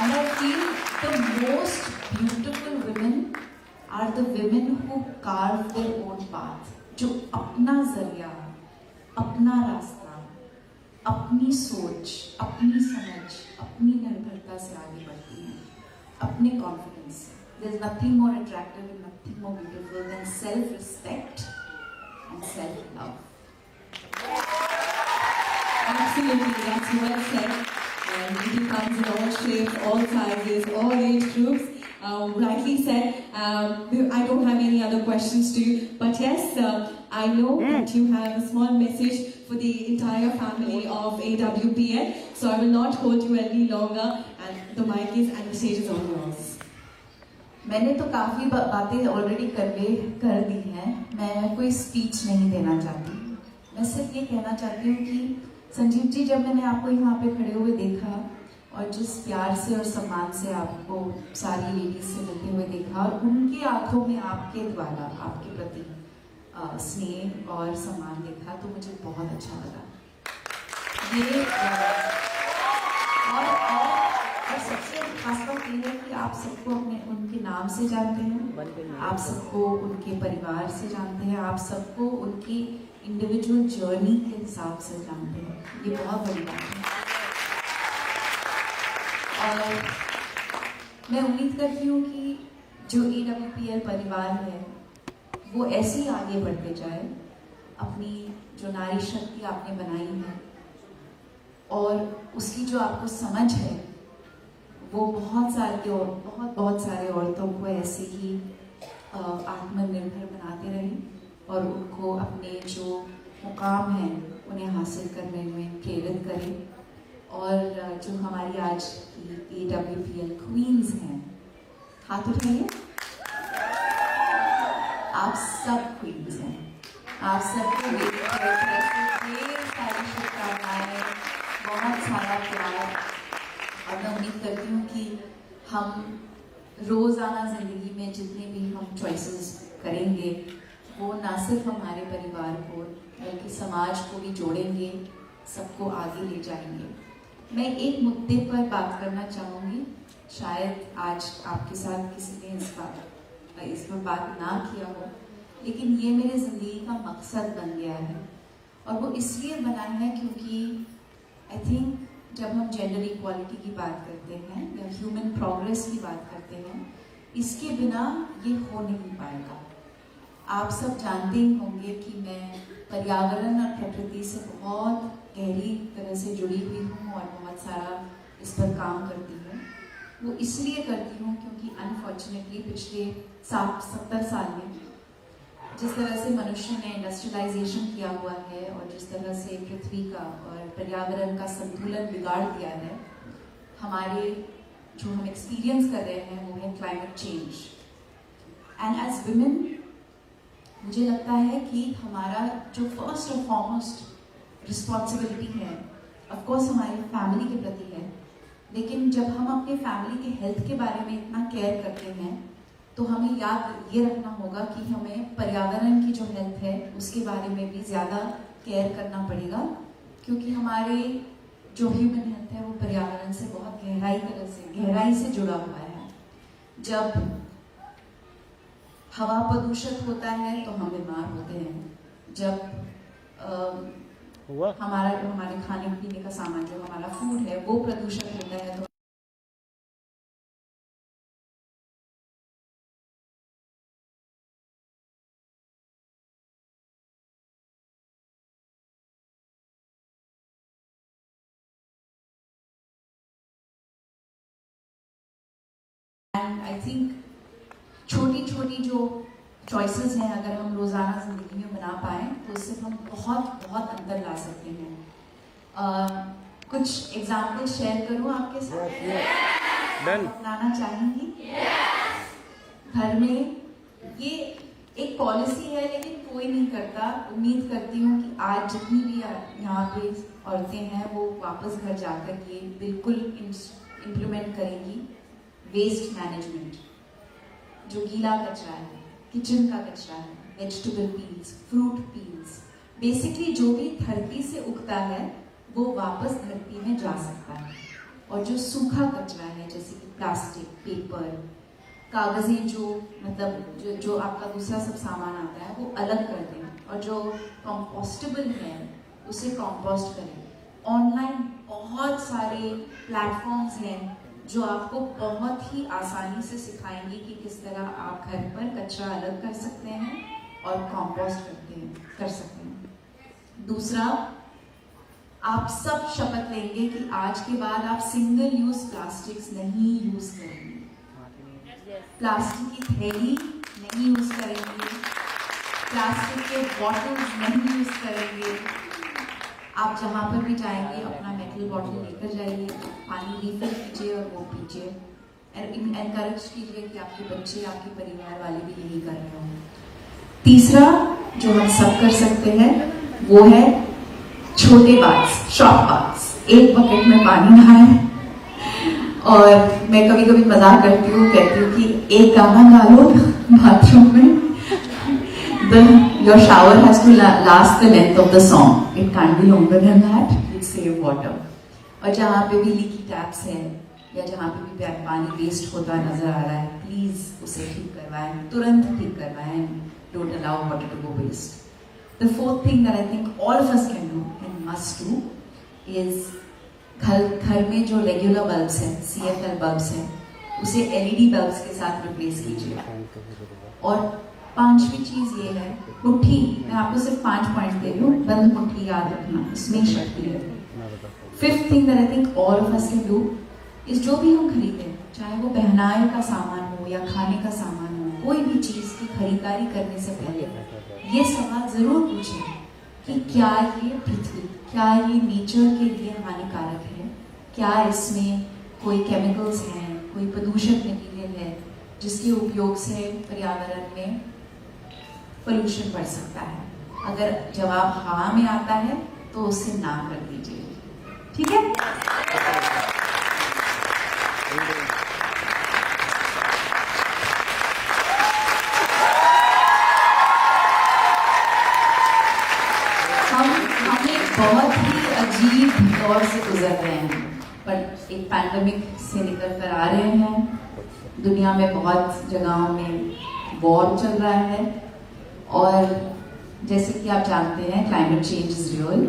And I feel the most beautiful women are the women who carve their own path. जो अपना जरिया, अपना रास्ता, अपनी सोच, अपनी समझ, अपनी निर्भरता से आगे बढ़ती हैं, अपने कॉन्फिडेंस से. There's nothing more attractive and nothing more beautiful than self-respect and self-love. Absolutely, that's well said. And beauty comes in all shapes, all sizes, all age groups. Rightly said. I don't have any other questions to you, but yes, I know that you have a small message for the entire family of AWPL. So I will not hold you any longer, and the mic is and the stage is all yours. मैंने तो काफ़ी बातें already कर दी हैं. मैं कोई speech नहीं देना चाहती. मैं सिर्फ ये कहना चाहती हूँ कि संजीव जी, जब मैंने आपको यहाँ पे खड़े हुए देखा और जिस प्यार से और सम्मान से आपको सारी लेडीज से मिलते हुए देखा और उनकी आंखों में आपके द्वारा आपके प्रति स्नेह और सम्मान देखा, तो मुझे बहुत अच्छा लगा. ये और सबसे खास बात ये है कि आप सबको अपने उनके नाम से जानते हैं, आप सबको उनके परिवार से जानते हैं, आप सबको उनकी इंडिविजुअल जर्नी के हिसाब से जानते हैं. ये बहुत बड़ी बात है. और मैं उम्मीद करती हूँ कि जो AWPL परिवार है वो ऐसे ही आगे बढ़ते जाए. अपनी जो नारी शक्ति आपने बनाई है और उसकी जो आपको समझ है, वो बहुत सारे औरतों को ऐसे ही आत्मनिर्भर बनाते रहे और उनको अपने जो मुकाम हैं उन्हें हासिल करने में प्रेरित करें. और जो हमारी आज की AWPL क्वींस हैं, हाथ उठाइए. आप सब क्वींस हैं. आप सबको ढेर सारी शुभकामनाएं, बहुत सारा प्यार. और मैं उम्मीद करती हूँ कि हम रोज़ाना ज़िंदगी में जितने भी हम चॉइसेस करेंगे वो ना सिर्फ हमारे परिवार को बल्कि समाज को भी जोड़ेंगे, सबको आगे ले जाएंगे. मैं एक मुद्दे पर बात करना चाहूँगी. शायद आज आपके साथ किसी ने इस पर बात ना किया हो, लेकिन ये मेरे ज़िंदगी का मकसद बन गया है. और वो इसलिए बना है क्योंकि आई थिंक जब हम जेंडर इक्वालिटी की बात करते हैं या ह्यूमन प्रोग्रेस की बात करते हैं, इसके बिना ये हो नहीं पाएगा. आप सब जानते ही होंगे कि मैं पर्यावरण और प्रकृति से बहुत गहरी तरह से जुड़ी हुई हूँ और बहुत सारा इस पर काम करती हूँ. वो इसलिए करती हूँ क्योंकि अनफॉर्चुनेटली पिछले 60-70 साल में जिस तरह से मनुष्य ने इंडस्ट्रियलाइजेशन किया हुआ है और जिस तरह से पृथ्वी का और पर्यावरण का संतुलन बिगाड़ दिया है, हमारे जो हम एक्सपीरियंस कर रहे हैं वो है climate change. And as women मुझे लगता है कि हमारा जो फर्स्ट और फॉरमोस्ट रिस्पॉन्सिबिलिटी है ऑफ कोर्स हमारी फैमिली के प्रति है. लेकिन जब हम अपने फैमिली के हेल्थ के बारे में इतना केयर करते हैं तो हमें याद ये रखना होगा कि हमें पर्यावरण की जो हेल्थ है उसके बारे में भी ज़्यादा केयर करना पड़ेगा, क्योंकि हमारे जो ह्यूमन हेल्थ है वो पर्यावरण से बहुत गहराई से जुड़ा हुआ है. जब हवा प्रदूषित होता है तो हम बीमार होते हैं. जब हमारे खाने पीने का सामान जो हमारा फूड है वो प्रदूषित होता है तो एंड आई थिंक छोटी छोटी जो चॉइसेस हैं अगर हम रोज़ाना ज़िंदगी में बना पाएँ तो उससे हम बहुत बहुत अंतर ला सकते हैं. कुछ एग्जाम्पल शेयर करूँ आपके साथ? अपनाना चाहेंगी? घर में ये एक पॉलिसी है लेकिन कोई नहीं करता. उम्मीद करती हूँ कि आज जितनी भी यहाँ पे औरतें हैं वो वापस घर जाकर ये बिल्कुल इम्प्लीमेंट करेंगी. वेस्ट मैनेजमेंट, जो गीला कचरा है, किचन का कचरा है, vegetable peels, fruit peels, basically जो भी धरती से उगता है वो वापस धरती में जा सकता है. और जो सूखा कचरा है जैसे कि प्लास्टिक, पेपर, कागज़ें, जो मतलब जो आपका दूसरा सब सामान आता है वो अलग कर दें, और जो कंपोस्टेबल है उसे कंपोस्ट करें। ऑनलाइन बहुत सारे प्लेटफॉर्म्स हैं जो आपको बहुत ही आसानी से सिखाएंगे कि किस तरह आप घर पर कचरा अलग कर सकते हैं और कंपोस्ट कर सकते हैं। दूसरा, आप सब शपथ लेंगे कि आज के बाद आप सिंगल यूज प्लास्टिक्स नहीं यूज करेंगे, प्लास्टिक की थैली नहीं यूज करेंगे, प्लास्टिक के बॉटल्स नहीं यूज करेंगे। आप जहाँ पर भी जाएंगे अपना मेटल बॉटल लेकर जाइए, पानी रिफिल कीजिए और वो पीजिए। एनकरेज कीजिए कि आपके बच्चे, आपके परिवार वाले भी यही कर रहे हों। तीसरा जो हम सब कर सकते हैं वो है छोटे बाथ्स, शॉर्ट बाथ्स। एक बकेट में पानी नहाएं, और मैं कभी कभी मजाक करती हूँ, कहती हूँ कि एक गाना गा लो बाथरूम में, your shower has to last the length of the song. It can't be longer than that. It save water. और जहाँ पे भी लीकी टैप्स हैं या जहाँ पे भी पानी वेस्ट होता नजर आ रहा है, प्लीज उसे ठीक करवाएं, तुरंत ठीक करवाएं। Don't allow water to go waste. The fourth thing that I think all of us can do and must do is घर में जो रेगुलर बल्ब्स हैं, CFL बल्ब्स हैं, उसे LED बल्ब्स के साथ रिप्लेस कीजिए। और पांचवी चीज ये है मुट्ठी। मैं आपको सिर्फ 5 पॉइंट दे रही हूँ, बंद मुट्ठी याद रखना, इसमें शक्ति है। Fifth thing that I think all of us can do is जो भी हम खरीदें, चाहे वो पहनाए का सामान हो या खाने का सामान हो, कोई भी चीज की खरीदारी करने से पहले ये सवाल जरूर पूछें कि क्या ये पृथ्वी, क्या ये नेचर के लिए हानिकारक है, क्या इसमें कोई केमिकल्स हैं, कोई प्रदूषक मटीरियल है जिसके उपयोग से पर्यावरण में पोल्यूशन बढ़ सकता है। अगर जवाब हाँ में आता है तो उसे ना कर दीजिए, ठीक है? हम एक बहुत ही अजीब दौर से गुजर रहे हैं, पर एक पैंडेमिक से निकल कर आ रहे हैं। दुनिया में बहुत जगहों में वॉर चल रहा है, और जैसे कि आप जानते हैं क्लाइमेट चेंज इज रियल।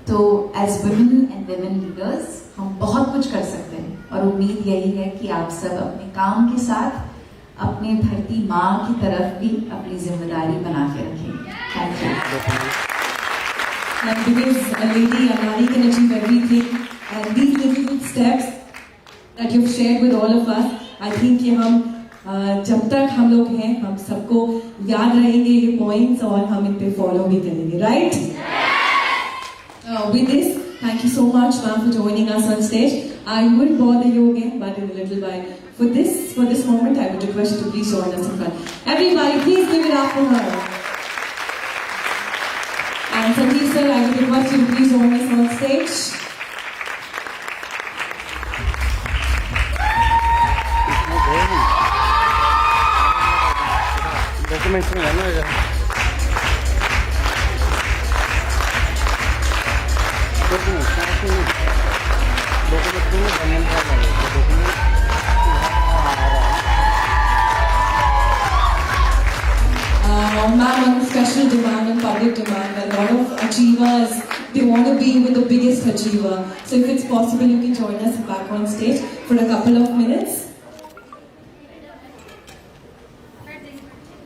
तो as women and women leaders हम बहुत कुछ कर सकते हैं, और उम्मीद यही है कि आप सब अपने काम के साथ अपने धरती माँ की तरफ भी अपनी जिम्मेदारी बना के रखें। Thank you. And because a lady, a Nari can achieve everything, and these little steps that you've shared with all of us, I think कि हम जब तक हम लोग हैं, हम सबको याद रहेंगे ये पॉइंट्स, और हम इन पे फॉलो भी करेंगे, right? With this, thank you so much, ma'am, for joining us on stage. I will bother you again, but in a little while. For this moment, I would request you to please join us in front. Everybody, please give it up for her. And Sanjeev sir, I would request you to please join us on stage. Documents में रहना है। Ma'am, on special demand and public demand, a lot of achievers, they want to be with the biggest achiever. So if it's possible, you can join us back on stage for a couple of minutes.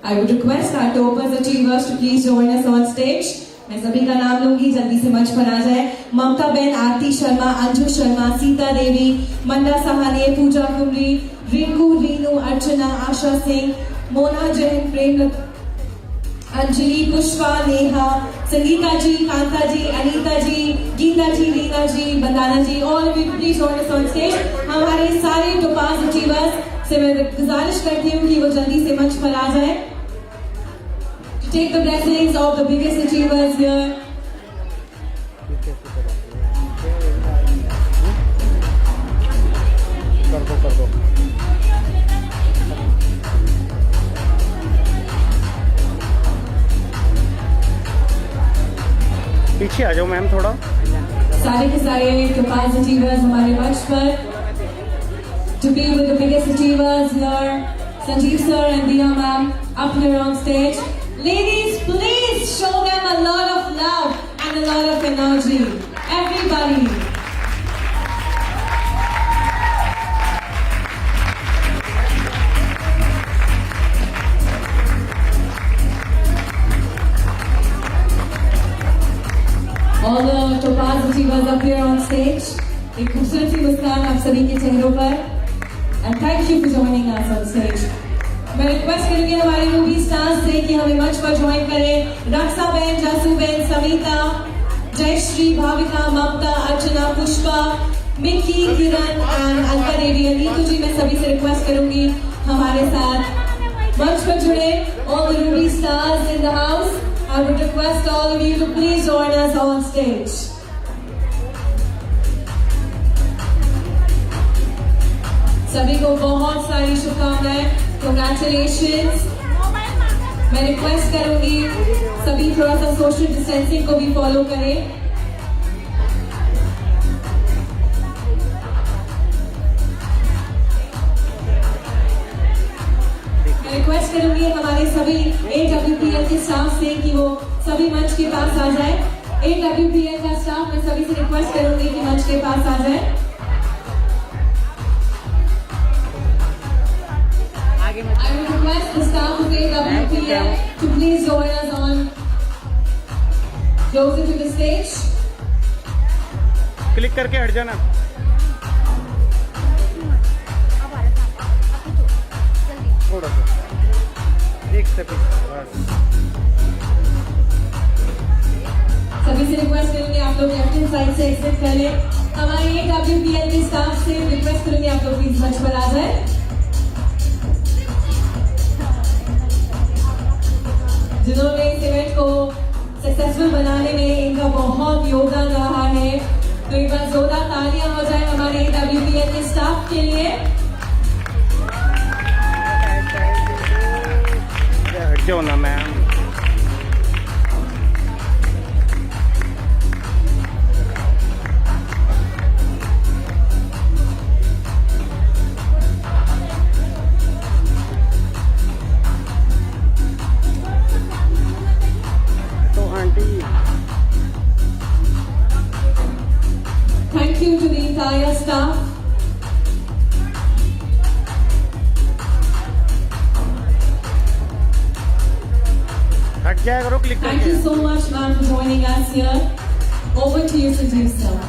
I would request our toppers achievers to please join us on stage. मैं सभी का नाम लूंगी, जल्दी से मंच पर आ जाए। ममता बेन, Aarti Sharma, Anju Sharma, Sita Devi, Manda Sahane, Puja Kumari, Rinku, Rinu, Archana, Asha Singh, Mona Jain, Prem, Anjali, Pushpa, Neha, Sangeeta ji, Kanta ji, Anita ji, Geeta ji, Reena ji, Bandana ji, all of you please join us on stage. हमारे सारे टोपाज अचीवर्स से मैं गुजारिश करती हूँ कि वो जल्दी से मंच पर आ जाए। Take the blessings of the biggest achievers here. कर दो। पीछे आ जाओ मैम थोड़ा। सारे के सारे टोपाज अचीवर्स हमारे मंच पर to be with the biggest achievers here, Sanjeev sir and Diya ma'am up here on stage. Ladies, please show them a lot of love and a lot of energy. Everybody. All the Topaz achievers up here on stage. एक खूबसूरत सी मुस्कान आप सभी के चेहरों पर. And thank you for joining us on stage. मैं request करूंगी हमारे मूवी स्टार्स से कि हमें मंच पर ज्वाइन करें. रक्षा बहन, जासू बहन, सविता, जयश्री, भाविका, ममता, अर्चना, पुष्पा, मिक्की, किरण एंड अलका देवी. नीतू जी, मैं सभी से रिक्वेस्ट करूंगी हमारे साथ मंच पर जुड़े. All the movie stars in the house, I would request all of you to please join us on stage. सभी को बहुत सारी शुभकामनाएं. Congratulations. मैं रिक्वेस्ट करूंगी सभी थोड़ा सा सोशल डिस्टेंसिंग को भी फॉलो करें. मैं रिक्वेस्ट करूंगी हमारे सभी AWPL के स्टाफ से कि वो सभी मंच के पास आ जाए. AWPL का स्टाफ, मैं सभी से रिक्वेस्ट करूंगी कि मंच के पास आ जाए. I would request the staff of AWPL to please join us on closer to the stage. Click करके हट जाना. थोड़ा सा एक सेकंड बस. सभी से रिक्वेस्ट करूंगी आप लोग लेफ्ट हैंड साइड से एग्जिट करें. हमारे AWPL के स्टाफ से रिक्वेस्ट करूंगी आप लोग प्लीज मंच पर आ जाए. जिन्होंने इस इवेंट को सक्सेसफुल बनाने में इनका बहुत योगदान रहा है, तो एक बार जोरदार तालियां हो जाए हमारे AWPL के स्टाफ के लिए. हट जाओ ना ma'am. Thank you to the entire staff. हट जाएगा करो click Thank you so much, ma'am, for joining us here. Over to you, Sanjeev sir.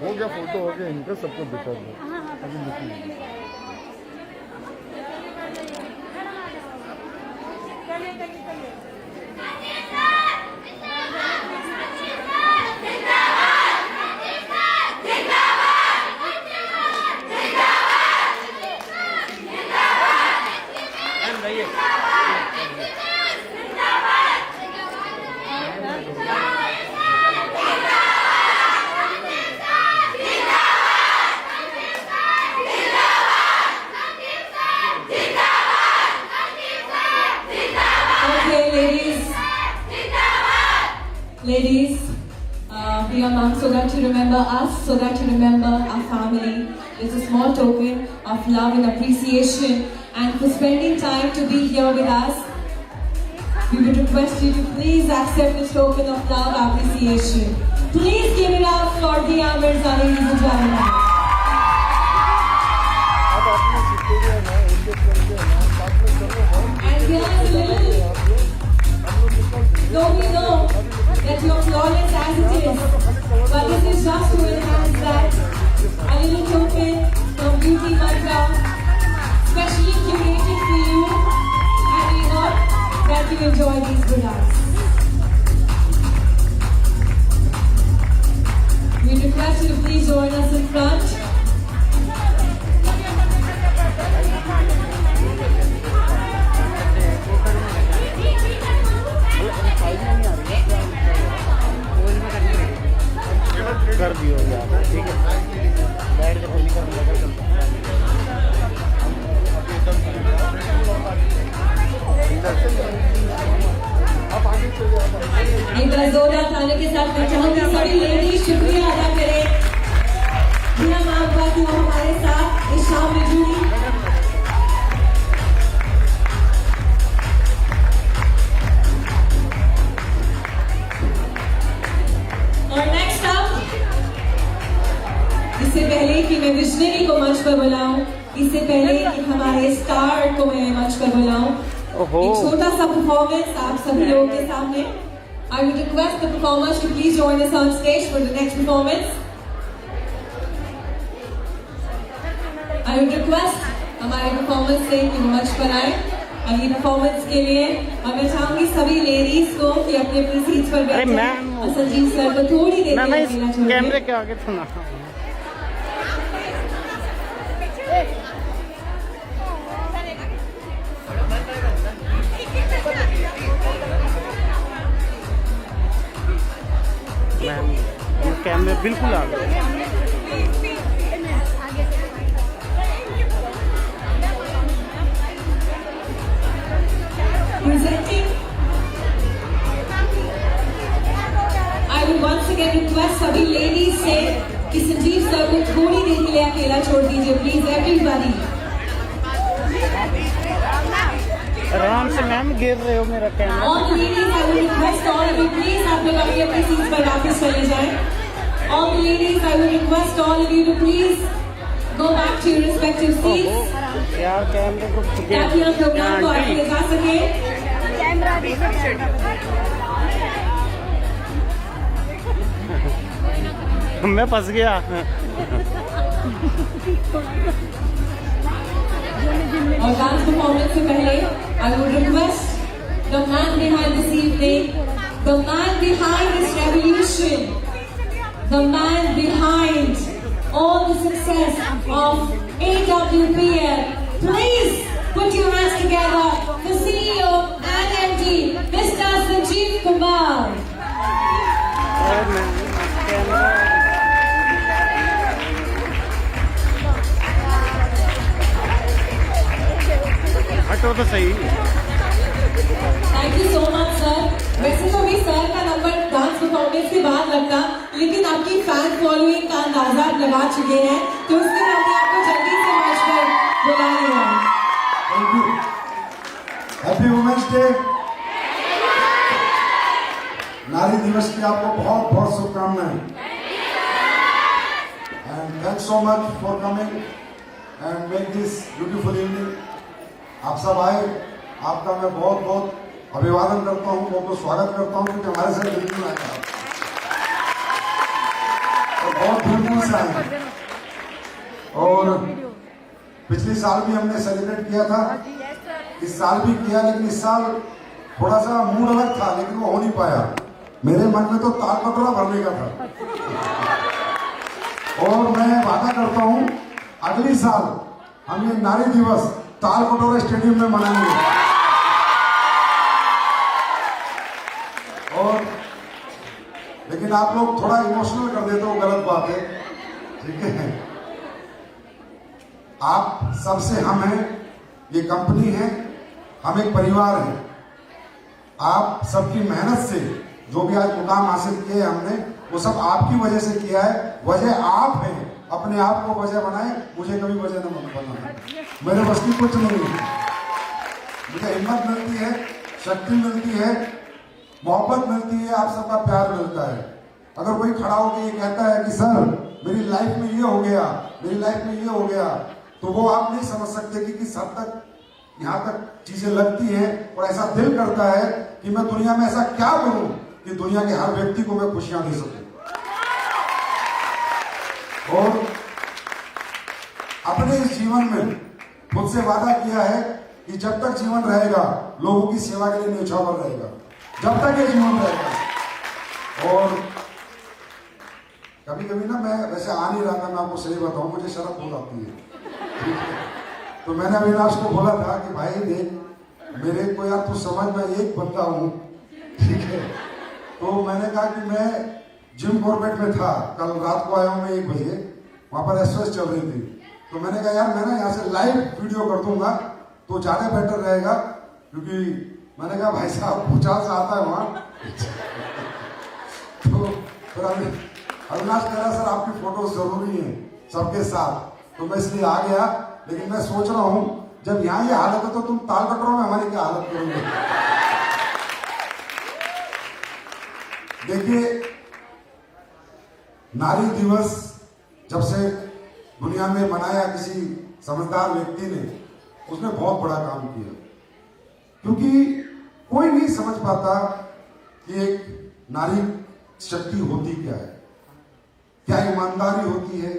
हो गया फोटो हो गया इनका सबको दिखा दो. अभी निकली Ladies, we are monks so that you remember us, so that you remember our family. It's a small token of love and appreciation, and for spending time to be here with us. We would request you to please accept this token of love and appreciation. Please give it up for the Mirza, ladies and gentlemen. अब आपने security है ना उनके करके ना साथ में चलो. And here's a little. Though we know that you're flawless as it is, but this is just to enhance that. A little token from Beauty Mantra, specially curated for you, and we hope that you enjoy these products. We request you to please join us in front. नहीं आ रही है. इससे पहले कि मैं visionary को मंच पर बुलाऊं, इससे पहले कि हमारे स्टार को मैं मंच पर बुलाऊं, ओहो। एक छोटा सा परफॉर्मेंस आप सभी लोगों के सामने। I would request the performers to please join us on stage for the next performance. I would request हमारे परफॉर्मेंस से कि मंच पर आए अगली परफॉर्मेंस के लिए, और मैं चाहूंगी सभी लेडीज को कि अपने अपने सीट्स पर अरे बैठें मैम, और संजीव सर को थोड़ी देर मैं इस अकेला छोड़ें। कैमरे के आगे था ना। मैम ये कैमरे बिल्कुल आ गए। Presenting, I will once again request सभी ladies से कि संजीव सर को थोड़ी देर के लिए अकेला छोड़ दीजिए, प्लीज एवरीबॉडी। आराम से मैम, गिर रहे हो मेरा camera. All the ladies, I will request all of you, please आप लोग अपनी अपनी सीट्स पर वापस चले जाएं। All the ladies, I will request all of you to please go back to your respective seats ओहो, यार कैमरे को ताकि हम प्रोग्राम को आगे ले जा सके। मैं फंस गया। और डांस परफॉर्मेंस से पहले I would request the man behind this evening, the man behind this revolution, the man behind all the success of AWPL. Please put your hands together for CEO and MD, Mr. Sanjeev Kumar. अरे ma'am, camera हटो तो सही। Thank you so much sir. वैसे तो अभी sir का number dance performance के बाद लगता, लेकिन आपकी फैन फॉलोइंग का अंदाजा आप लगा चुके हैं, तो उसके लिए हमने आपको जल्दी से मंच पर बुला लिया। Thank you. Happy women's day. नारी दिवस की आपको बहुत बहुत शुभकामनाएं। And thanks so much for coming and make this beautiful evening. आप सब आए, आपका मैं बहुत बहुत अभिवादन करता हूँ, बहुत बहुत स्वागत करता हूँ, क्योंकि हमारे साथ दिल्ली में आया और बहुत दूर दूर से आए। और पिछले साल भी हमने सेलिब्रेट किया था, इस साल भी किया, लेकिन इस साल थोड़ा सा मूड अलग था, लेकिन वो हो नहीं पाया। मेरे मन में तो ताल कटोरा भरने का था, और मैं वादा करता हूँ अगली साल हम ये नारी दिवस ताल कटोरा स्टेडियम में मनाएंगे। और लेकिन आप लोग थोड़ा इमोशनल कर देते हो, गलत बात है, ठीक है। आप सबसे हम हैं, ये कंपनी है, हम एक परिवार है। आप सबकी मेहनत से जो भी आज मुकाम हासिल किए हमने, वो सब आपकी वजह से किया है। वजह आप हैं, अपने आप को वजह बनाए, मुझे कभी वजह न बनाए। मेरे बस की कुछ नहीं है। मुझे हिम्मत मिलती है, शक्ति मिलती है, मोहब्बत मिलती है, आप सबका प्यार मिलता है। अगर कोई खड़ा होकर ये कहता है कि सर मेरी लाइफ में ये हो गया, मेरी लाइफ में ये हो गया, तो वो आप नहीं समझ सकते कि किस हद तक यहाँ तक चीजें लगती हैं। और ऐसा दिल करता है कि मैं दुनिया में ऐसा क्या करूं कि दुनिया के हर व्यक्ति को मैं खुशियां दे सकूं। और अपने इस जीवन में खुद से वादा किया है कि जब तक जीवन रहेगा लोगों की सेवा के लिए न्यौछावर रहेगा, जब तक ये जीवन रहेगा। और कभी कभी ना मैं वैसे आ नहीं रहा था, मैं आपको सही बताऊं, मुझे शर्म हो आती है, ठीक है। तो मैंने अविनाश को बोला था कि भाई देख, मेरे को यार तू समझ, मैं एक बंदा हूं, ठीक है। तो मैंने कहा कि मैं जिम कॉर्बेट में था, कल रात को आया हूं मैं 1 बजे, वहां पर एक्सप्रेस चल रही थी। तो मैंने कहा यार मैं ना यहाँ से लाइव वीडियो कर दूंगा तो ज्यादा बेटर रहेगा, क्योंकि मैंने कहा भाई साहब भूचाल से आता है वहां। तो फिर अविनाश कह रहा सर आपकी फोटो जरूरी है सबके साथ, तो मैं इसलिए आ गया। लेकिन मैं सोच रहा हूं जब यहाँ ये हालत है तो तुम ताल कटोरा में हमारी क्या हालत करोगे। देखिए, नारी दिवस जब से दुनिया में बनाया किसी समझदार व्यक्ति ने, उसने बहुत बड़ा काम किया। क्योंकि कोई नहीं समझ पाता कि एक नारी शक्ति होती क्या है, क्या ईमानदारी होती है,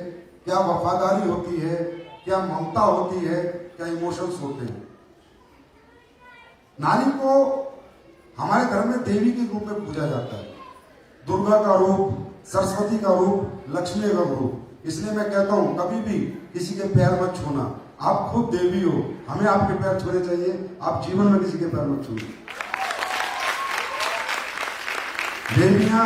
क्या वफादारी होती है, क्या ममता होती है, क्या इमोशंस होते हैं। नारी को हमारे धर्म में देवी के रूप में पूजा जाता है, दुर्गा का रूप, सरस्वती का रूप, लक्ष्मी का रूप। इसलिए मैं कहता हूं कभी भी किसी के पैर मत छूना। आप खुद देवी हो, हमें आपके पैर छूने चाहिए। आप जीवन में किसी के पैर मत छूना। देवियां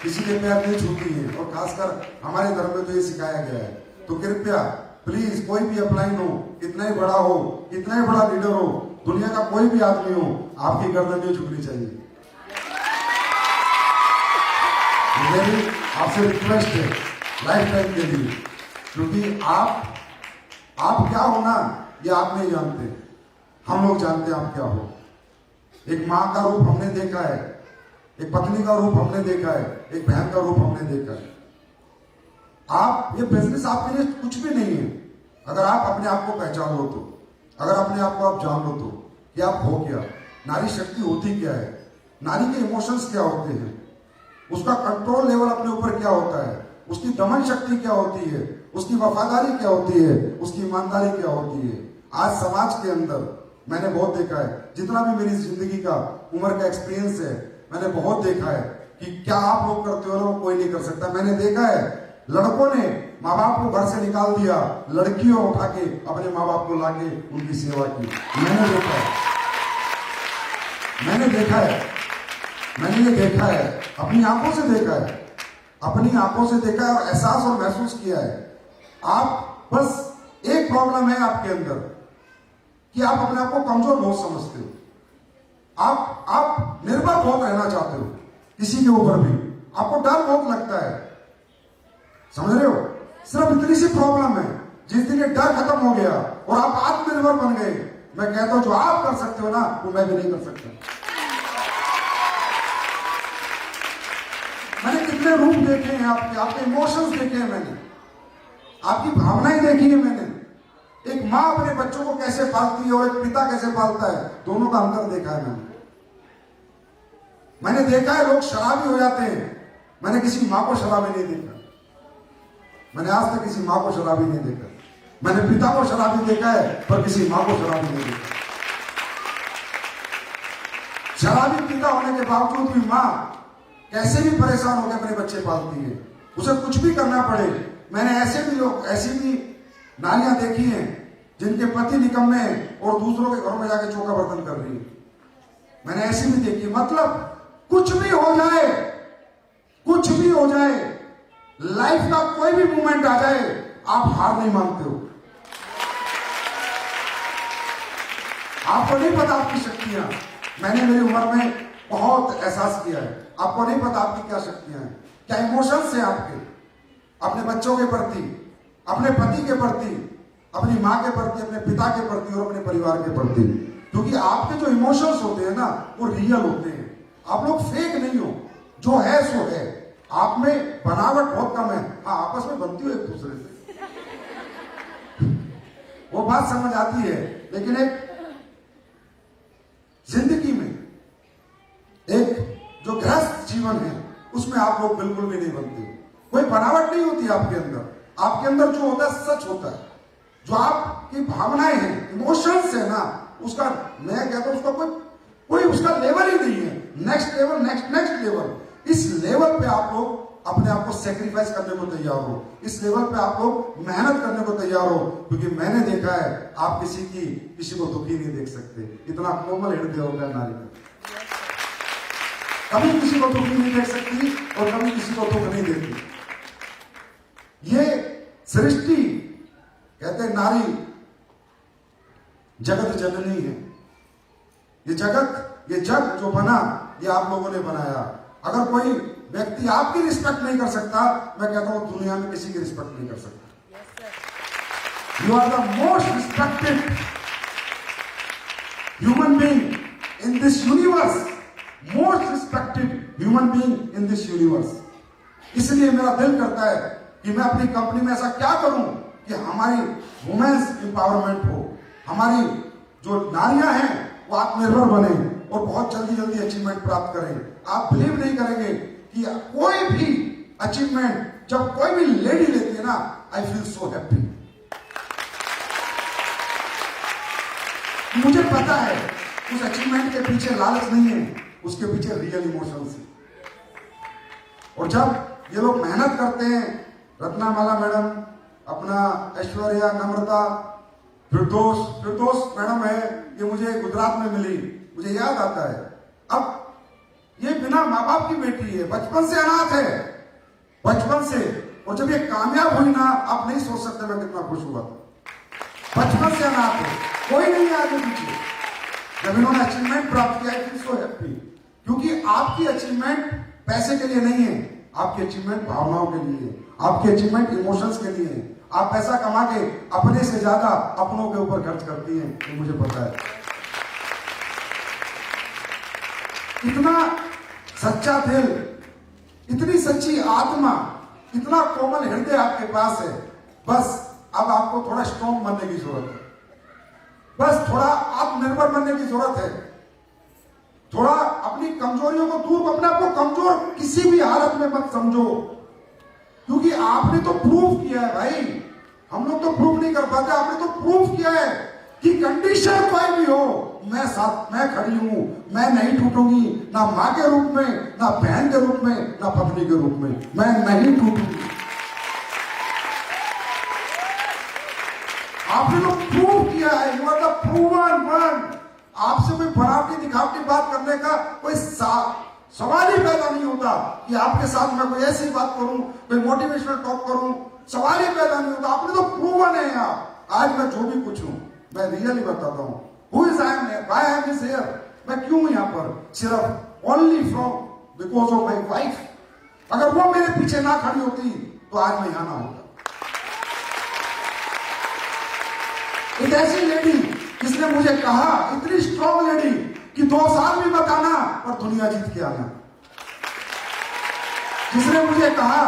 किसी के पैर नहीं छूती हैं, और खासकर हमारे धर्म में तो ये सिखाया गया है। तो कृपया प्लीज, कोई भी अपलाइन हो, कितना ही बड़ा हो, कितना ही बड़ा लीडर हो, दुनिया का कोई भी आदमी हो, आपकी गर्दन नहीं झुकनी चाहिए। मेरी आपसे रिक्वेस्ट है लाइफ टाइम के लिए, क्योंकि आप क्या हो ना, ये आप नहीं जानते, हम लोग जानते हैं आप क्या हो। एक माँ का रूप हमने देखा है, एक पत्नी का रूप हमने देखा है, एक बहन का रूप हमने देखा है। आप, ये बिजनेस आपके लिए कुछ भी नहीं है अगर आप अपने आप को पहचान लो तो, अगर अपने आप को आप जान लो तो कि आप हो क्या, नारी शक्ति होती क्या है, नारी के इमोशंस क्या होते हैं, उसका कंट्रोल लेवल अपने ऊपर क्या होता है, उसकी दमन शक्ति क्या होती है, उसकी वफादारी क्या होती है, उसकी ईमानदारी क्या होती है। आज समाज के अंदर मैंने बहुत देखा है, जितना भी मेरी जिंदगी का उम्र का एक्सपीरियंस है, मैंने बहुत देखा है कि क्या आप लोग करते हो ना, वो कोई नहीं कर सकता। मैंने देखा है लड़कों ने माँ बाप को घर से निकाल दिया, लड़कियों उठा के अपने माँ बाप को लाके उनकी सेवा की। मैंने देखा है, मैंने ये देखा है, अपनी आंखों से देखा है, अपनी आंखों से देखा है और एहसास और महसूस किया है। आप बस एक प्रॉब्लम है आपके अंदर कि आप अपने आप को कमजोर बहुत समझते हो। आप निर्भर बहुत रहना चाहते हो किसी के ऊपर भी, आपको डर बहुत लगता है, समझ रहे हो। सिर्फ इतनी सी प्रॉब्लम है, जिस दिन ये डर खत्म हो गया और आप आत्मनिर्भर बन गए, मैं कहता हूं जो आप कर सकते हो ना, वो मैं भी नहीं कर सकता। मैंने कितने रूप देखे हैं आपके इमोशंस देखे हैं, मैंने आपकी भावनाएं देखी है। मैंने एक माँ अपने बच्चों को कैसे पालती है और एक पिता कैसे पालता है, दोनों का अंतर देखा है मैंने देखा है लोग शराबी हो जाते हैं, मैंने किसी माँ को शराबी नहीं देखा। मैंने आज तक किसी माँ को शराबी नहीं देखा। मैंने पिता को शराबी देखा है पर किसी माँ को शराबी नहीं देखा। शराबी पिता होने के बावजूद भी माँ कैसे भी परेशान होकर अपने बच्चे पालती है, उसे कुछ भी करना पड़े। मैंने ऐसी भी नालियां देखी हैं जिनके पति निकम्मे हैं और दूसरों के घरों में जाके चौका बर्तन कर रही है। मैंने ऐसी भी देखी। मतलब कुछ भी हो जाए, लाइफ का कोई भी मूवमेंट आ जाए, आप हार नहीं मानते हो। आपको नहीं पता आपकी शक्तियां, मैंने मेरी उम्र में बहुत एहसास किया है। आपको नहीं पता आपकी क्या शक्तियां हैं, क्या इमोशंस हैं आपके, अपने बच्चों के प्रति, अपने पति के प्रति, अपनी माँ के प्रति, अपने पिता के प्रति और अपने परिवार के प्रति। क्योंकि आपके जो इमोशंस होते हैं ना, वो रियल होते हैं। आप लोग फेक नहीं हो, जो है सो है। आप में बनावट बहुत कम है। हाँ, आपस में बनती हो एक दूसरे से, वो बात समझ आती है, लेकिन एक जिंदगी में एक जो गृहस्थ जीवन है, उसमें आप लोग बिल्कुल भी नहीं बनते। कोई बनावट नहीं होती आपके अंदर। आपके अंदर जो होता है सच होता है। जो आपकी भावनाएं हैं, इमोशंस है ना, उसका मैं कहता हूं उसका कोई उसका लेवल ही नहीं है। Next level. इस लेवल पे आप लोग अपने आप को सेक्रीफाइस करने को तैयार हो। इस लेवल पे आप लोग मेहनत करने को तैयार हो। क्योंकि मैंने देखा है आप किसी को दुखी नहीं देख सकते। इतना कोमल हृदय होता है नारी का। कभी किसी को दुखी नहीं देख सकती और कभी किसी को दुख नहीं देती। ये सृष्टि, कहते हैं नारी जगत जननी है। ये जग जो बना, ये आप लोगों ने बनाया। अगर कोई व्यक्ति आपकी रिस्पेक्ट नहीं कर सकता, मैं कहता हूं दुनिया में किसी की रिस्पेक्ट नहीं कर सकता। You are the most respected human being in this universe. Most respected human being in this universe. इसलिए मेरा दिल करता है कि मैं अपनी कंपनी में ऐसा क्या करूं कि हमारी वुमेन्स एम्पावरमेंट हो, हमारी जो नारियां हैं वो आत्मनिर्भर बने और बहुत जल्दी जल्दी अचीवमेंट प्राप्त करें। आप बिलीव नहीं करेंगे कि कोई भी अचीवमेंट जब कोई भी लेडी लेती है ना, आई फील सो हैप्पी। मुझे पता है उस अचीवमेंट के पीछे लालच नहीं है, उसके पीछे रियल इमोशंस है। और जब ये लोग मेहनत करते हैं, रत्नामाला मैडम, अपना ऐश्वर्या, नम्रता, फिरदौस मैडम है, ये मुझे गुजरात में मिली, मुझे याद आता है। अब ये बिना माँ बाप की बेटी है, बचपन से अनाथ है, बचपन से। और जब ये कामयाब हुई ना, आप नहीं सोच सकते मैं कितना खुश हुआ था। बचपन से अनाथ है, कोई नहीं है आगे पीछे। जब इन्होंने अचीवमेंट प्राप्त किया, आई फील सो हैप्पी। क्योंकि आपकी अचीवमेंट पैसे के लिए नहीं है, आपकी अचीवमेंट भावनाओं के लिए है, आपकी अचीवमेंट इमोशंस के लिए है। आप पैसा कमा के अपने से ज्यादा अपनों के ऊपर खर्च करती हैं, ये मुझे पता है। इतना सच्चा दिल, इतनी सच्ची आत्मा, इतना कोमल हृदय आपके पास है। बस अब आपको थोड़ा स्ट्रॉन्ग बनने की जरूरत है, बस थोड़ा आत्मनिर्भर बनने की जरूरत है। थोड़ा अपनी कमजोरियों को दूर, अपने आप को कमजोर किसी भी हालत में मत समझो, क्योंकि आपने तो प्रूव किया है भाई। हम लोग तो प्रूव नहीं कर पाते, आपने तो प्रूव किया है कि कंडीशन कोई भी हो, मैं खड़ी हूं, मैं नहीं टूटूंगी, ना मां के रूप में, ना बहन के रूप में, ना पत्नी के रूप में, मैं नहीं टूटूंगी। आपने तो प्रूव किया है, you are the proven one. आपसे कोई बनावटी दिखावटी बात करने का कोई सवाल ही पैदा नहीं होता कि आपके साथ मैं कोई ऐसी बात करूं, कोई मोटिवेशनल टॉक करूं, सवाल ही पैदा नहीं होता। आपने तो प्रूवन है यार। आज मैं जो भी कुछ हूं, मैं रियली बताता हूं। Who is I am here? Why I am here? मैं क्यों हूं यहाँ पर? सिर्फ only from because of my wife। अगर वो मेरे पीछे ना खड़ी होती तो आज मैं यहाँ ना होता। एक ऐसी लेडी जिसने मुझे कहा, इतनी स्ट्रॉन्ग लेडी, कि 2 साल भी मत आना और दुनिया जीत के आना। जिसने मुझे कहा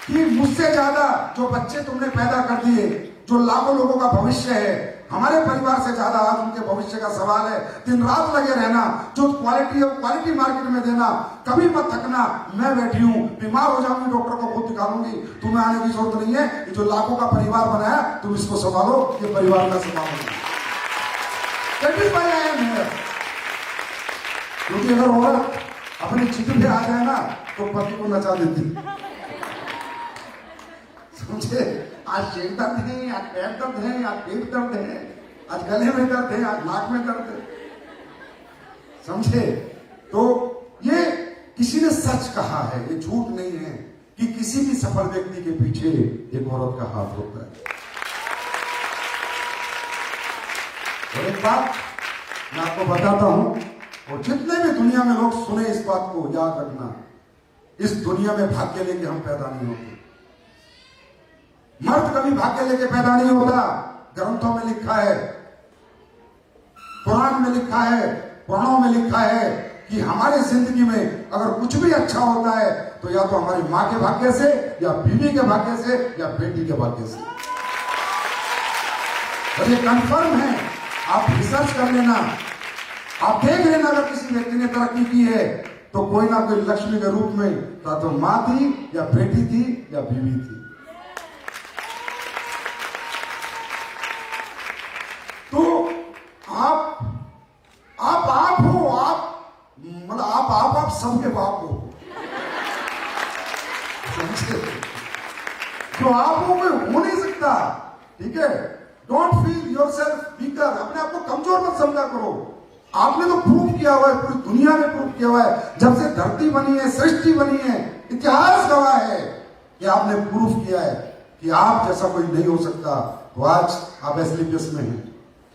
कि मुझसे ज्यादा जो बच्चे तुमने पैदा कर दिए, जो लाखों लोगों का भविष्य है, हमारे परिवार से ज्यादा आज उनके भविष्य का सवाल है। दिन रात लगे रहना, जो क्वालिटी मार्केट में देना, कभी मत थकना। मैं बैठी हूं, बीमार हो जाऊंगी, डॉक्टर को खुद दिखा लूंगी, तुम्हें आने की जरूरत नहीं है। ये जो लाखों का परिवार बनाया, तुम इसको संभालो, ये परिवार का संभालो। That is why I am here। क्योंकि अगर औरत अपनी चित पे आ जाए ना, तो पति को नचा देती। समझे? आज शेर दर्द है, आज पैर दर्द है, आज पेट दर्द है, आज गले में दर्द है, आज नाक में दर्द है। समझे? तो ये किसी ने सच कहा है, ये झूठ नहीं है कि किसी भी सफल व्यक्ति के पीछे एक औरत का हाथ होता है। और एक बात मैं आपको बताता हूं, और जितने भी दुनिया में लोग सुने इस बात को याद रखना, इस दुनिया में भाग्य लेके हम पैदा नहीं होते। मर्द कभी भाग्य लेके पैदा नहीं होता। ग्रंथों में लिखा है, कुरान में लिखा है, पुराणों में लिखा है कि हमारी जिंदगी में अगर कुछ भी अच्छा होता है तो या तो हमारी मां के भाग्य से, या बीवी के भाग्य से, या बेटी के भाग्य से। और ये कंफर्म है, आप रिसर्च कर लेना, आप देख लेना। अगर किसी व्यक्ति ने तरक्की की है तो कोई ना कोई लक्ष्मी के रूप में या तो मां थी, या बेटी थी, या बीवी थी। तो आप हो, मतलब आप सबके बाप हो। समझे? तो आप हो, कोई हो नहीं सकता। ठीक है? Don't feel yourself weaker. अपने आप को कमजोर मत समझा करो। आपने तो प्रूव किया हुआ है, पूरी दुनिया में प्रूव किया हुआ है। जब से धरती बनी है, सृष्टि बनी है, इतिहास गवाह है कि आपने प्रूव किया है कि आप जैसा कोई नहीं हो सकता। तो आज आप एसलीपीएस में हैं,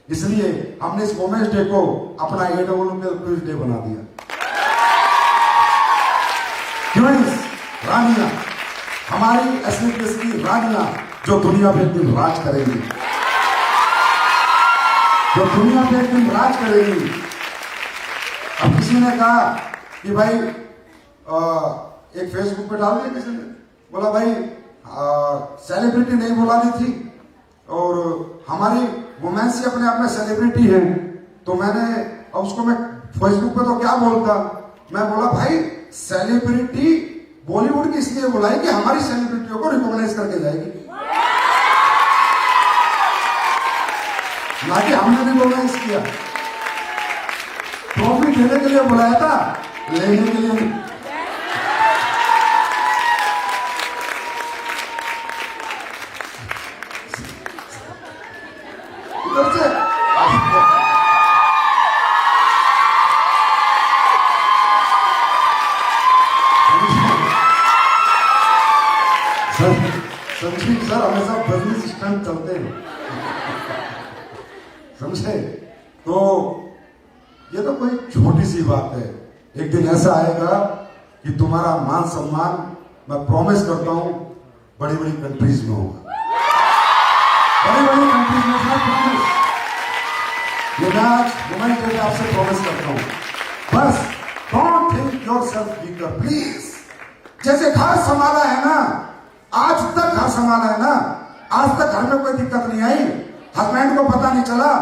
इसलिए हमने इस वुमेन्स डे को अपना AWL डे बना दिया। क्वींस, रानियां, हमारी एसलीपीएस की रानियां जो दुनिया पे एक दिन राज करेंगी, जो दुनिया पे एक दिन राज करेगी। अब किसी ने कहा कि भाई एक फेसबुक पे डाल दिया, किसी ने बोला भाई सेलिब्रिटी नहीं बुलानी थी और हमारी वुमेन्स ही अपने आप में सेलिब्रिटी है, तो मैंने अब उसको मैं फेसबुक पे तो क्या बोलता, मैं बोला भाई सेलिब्रिटी बॉलीवुड की इसलिए बुलाई कि हमारी सेलिब्रिटियों को रिकॉग्नाइज करके जाएगी, ना कि हमने रिकॉग्नाइज किया। ट्रॉफी देने के लिए बुलाया था, लेने के लिए नहीं। उधर से समझिए सर, हमेशा बिजनेस स्टंट चलते हैं, समझे? तो ये तो कोई छोटी सी बात है, एक दिन ऐसा आएगा कि तुम्हारा मान सम्मान, मैं प्रॉमिस करता हूं, बड़ी बड़ी कंट्रीज में होगा, बड़ी बड़ी कंट्रीज में प्रॉमिस। ये मैं आज वुमेन डे पे आपसे प्रॉमिस करता हूं, बस don't think yourself weaker please. जैसे घर संभाला है ना, आज तक घर संभाला है ना, आज तक घर में कोई दिक्कत नहीं आई, हस्बैंड को पता नहीं चला,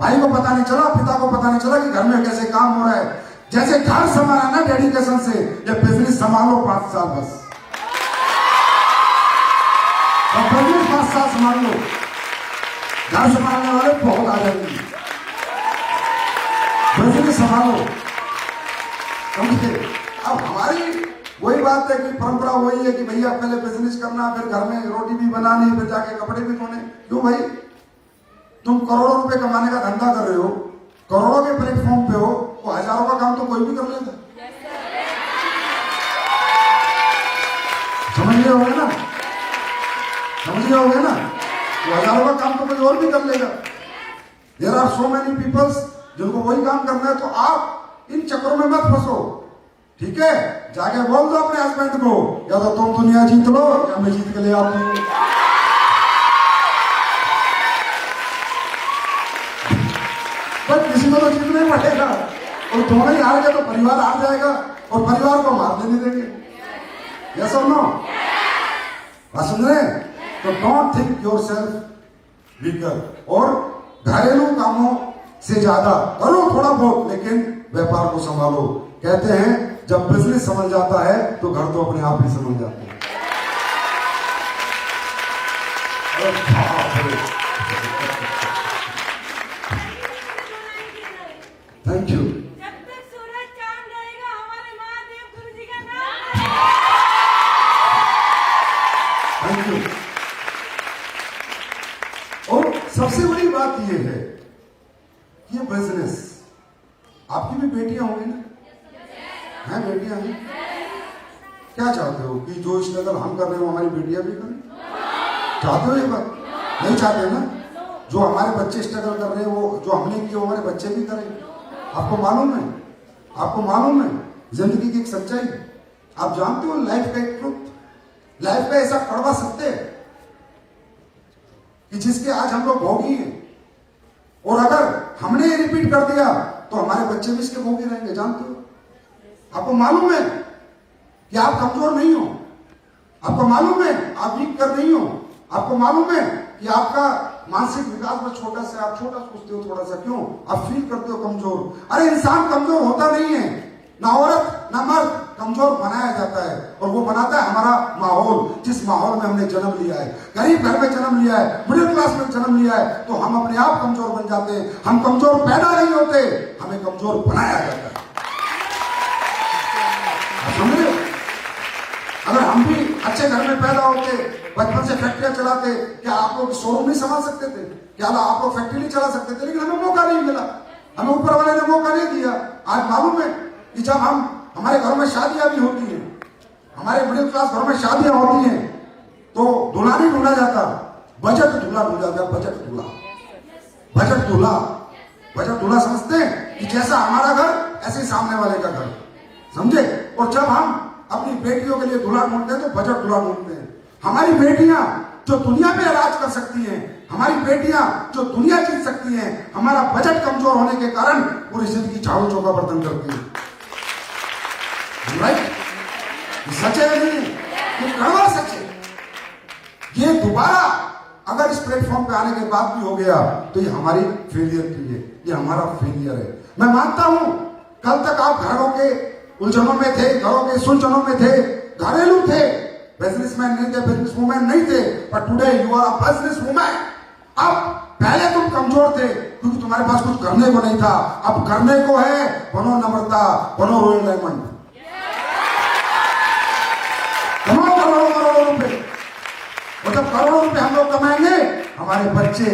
भाई को पता नहीं चला, पिता को पता नहीं चला कि घर में कैसे काम हो रहा है। जैसे घर संभाला ना डेडिकेशन से, ये बिजनेस संभालो 5 साल बस, और बिजनेस 5 साल संभाल लो, घर संभालने वाले बहुत आ जाएंगे। बिजनेस संभालो, समझे? अब हमारी वही बात है कि परंपरा वही है कि भैया पहले बिजनेस करना, फिर घर में रोटी भी बनानी, फिर जाके कपड़े भी धोने। क्यों भाई? तुम करोड़ों रुपए कमाने का धंधा कर रहे हो, करोड़ों के प्लेटफॉर्म पे हो, तो हजारों का काम तो कोई भी कर लेगा। समझ गए होगे ना? समझ गए होगे ना? तो हजारों का काम तो कोई और भी कर लेगा। There are so many peoples जिनको वही काम करना है, तो आप इन चक्करों में मत फंसो, ठीक है? जाके बोल दो अपने हस्बैंड को, या तो तुम दुनिया जीत लो या मैं जीत के ले आती हूँ। पर किसी को तो जीतना ही पड़ेगा, और दोनों ही हार गए तो परिवार हार जाएगा, और परिवार को मारने नहीं देंगे। यस और नो? बात सुन रहे? तो डोंट थिंक योरसेल्फ वीकर, और घरेलू कामों से ज्यादा करो थोड़ा बहुत, लेकिन व्यापार को संभालो। कहते हैं जब बिजनेस समझ जाता है तो घर तो अपने आप ही समझ जाते हैं। Thank you. जब तक सूरज चांद रहेगा हमारे महादेव गुरु जी का नाम। Thank you. और सबसे बड़ी बात यह है कि ये बिजनेस, आपकी भी बेटियां होंगी ना? हैं बेटियां हैं? क्या चाहते हो कि जो स्ट्रगल हम कर रहे हो हमारी बेटियां भी करें? चाहते हो ये बात? नहीं चाहते ना? जो हमारे बच्चे स्ट्रगल कर रहे हैं, वो जो हमने किया हमारे बच्चे भी करें। आपको मालूम है, आपको मालूम है जिंदगी की एक सच्चाई, आप जानते हो लाइफ का एक ट्रुथ, लाइफ का ऐसा कड़वा सत्य है कि जिसके आज हम लोग भोगी हैं, और अगर हमने ये रिपीट कर दिया तो हमारे बच्चे भी इसके भोगी रहेंगे। जानते हो? आपको मालूम है कि आप कमजोर नहीं हो, आपको मालूम है आप वीक कर नहीं हो, आपको मालूम है कि आपका मानसिक विकास में छोटा सा, आप छोटा सोचते हो थोड़ा सा, क्यों? आप फील करते हो कमजोर। अरे इंसान कमजोर होता नहीं है, ना औरत ना मर्द, कमजोर बनाया जाता है, और वो बनाता है हमारा माहौल, जिस माहौल में हमने जन्म लिया है। गरीब घर में जन्म लिया है, मिडिल क्लास में जन्म लिया है, तो हम अपने आप कमजोर बन जाते हैं। हम कमजोर पैदा नहीं होते, हमें कमजोर बनाया जाता है। समझ रहे हो? अगर हम भी अच्छे घर में पैदा होते, बचपन से फैक्ट्रियां चलाते, क्या आप लोग शोरूम नहीं संभाल सकते थे? क्या आप लोग फैक्ट्री नहीं चला सकते थे? लेकिन हमें मौका नहीं मिला, हमें ऊपर वाले ने मौका नहीं दिया। आज मालूम है कि जब हमारे घरों में शादियां भी होती हैं, हमारे मिडिल क्लास घरों में शादियां होती हैं, तो दूल्हा नहीं ढूंढा जाता, बजट दूल्हा ढूंढा जाता। बजट दूल्हा, बजट दूल्हा, बजट दूल्हा समझते हैं कि जैसा हमारा घर ऐसे सामने वाले का घर, समझे? और जब हम अपनी बेटियों के लिए दूल्हा ढूंढते हैं तो बजट दूल्हा ढूंढते हैं। हमारी बेटियां जो दुनिया में राज कर सकती हैं, हमारी बेटियां जो दुनिया जीत सकती हैं, हमारा बजट कमजोर होने के कारण पूरी जिंदगी झाड़ू चौका बर्तन करती है। राइट? सच है नहीं? ये कड़वा सच है। ये दोबारा अगर इस प्लेटफॉर्म पे आने के बाद भी हो गया तो ये हमारी फेलियर की है, ये हमारा फेलियर है। मैं मानता हूं कल तक आप घरों के उलझनों में थे, घरों के सुलझनों में थे, घरेलू थे, बिजनेसमैन नहीं थे, बिजनेस वुमेन नहीं थे, पर today you are a business women. अब पहले तुम कमजोर थे क्योंकि तुम्हारे पास कुछ करने को नहीं था, अब करने को है। बनो नम्रता, बनो रॉयल डायमंड, कमाओ करोड़ों रुपए। और जब करोड़ों रुपए हम लोग कमाएंगे, हमारे बच्चे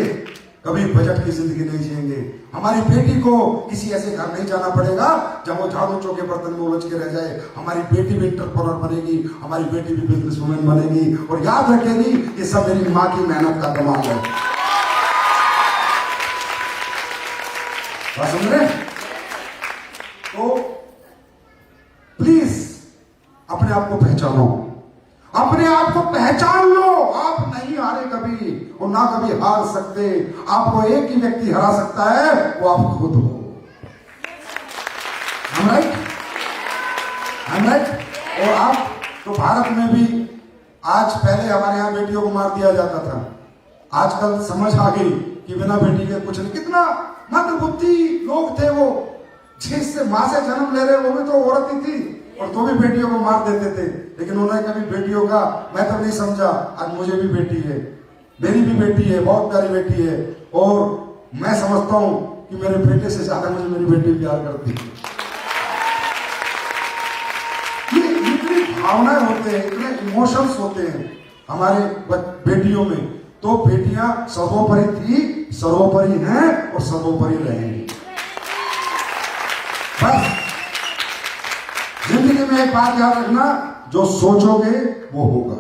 कभी बजट की जिंदगी नहीं जिएंगे। हमारी बेटी को किसी ऐसे घर नहीं जाना पड़ेगा जब वो झाड़ू चौके बर्तन में उलझ के रह जाए। हमारी बेटी भी एंटरप्रेन्योर बनेगी, हमारी बेटी भी बिजनेस वुमेन बनेगी, और याद रखेगी ये सब मेरी माँ की मेहनत का कमाल है। बात समझ रहे? तो प्लीज अपने आप को पहचानो, अपने आप को पहचान लो। आप नहीं हारे कभी और ना कभी हार सकते। आपको एक ही व्यक्ति हरा सकता है, वो आप खुद हो। I'm right? I'm right? और आप तो भारत में भी आज, पहले हमारे यहां बेटियों को मार दिया जाता था, आजकल समझ आ गई कि बिना बेटी के कुछ नहीं। कितना मंदबुद्धि लोग थे वो, जिससे मां से जन्म ले रहे वो भी तो औरत ही थी, और तो भी बेटियों को मार देते थे। लेकिन उन्होंने कभी बेटियों का मैं तो नहीं समझा। आज मुझे भी बेटी है, मेरी भी बेटी है, बहुत प्यारी बेटी है, और मैं समझता हूं कि मेरे बेटे से ज्यादा मुझे मेरी बेटी प्यार करती है। ये इतनी भावनाएं होते हैं, इतने इमोशंस होते हैं हमारे बेटियों में। तो बेटियां सर्वोपरि थी, सर्वोपरि हैं और सर्वोपरि रहेंगी। बस जिंदगी में एक बात याद रखना, जो सोचोगे वो होगा,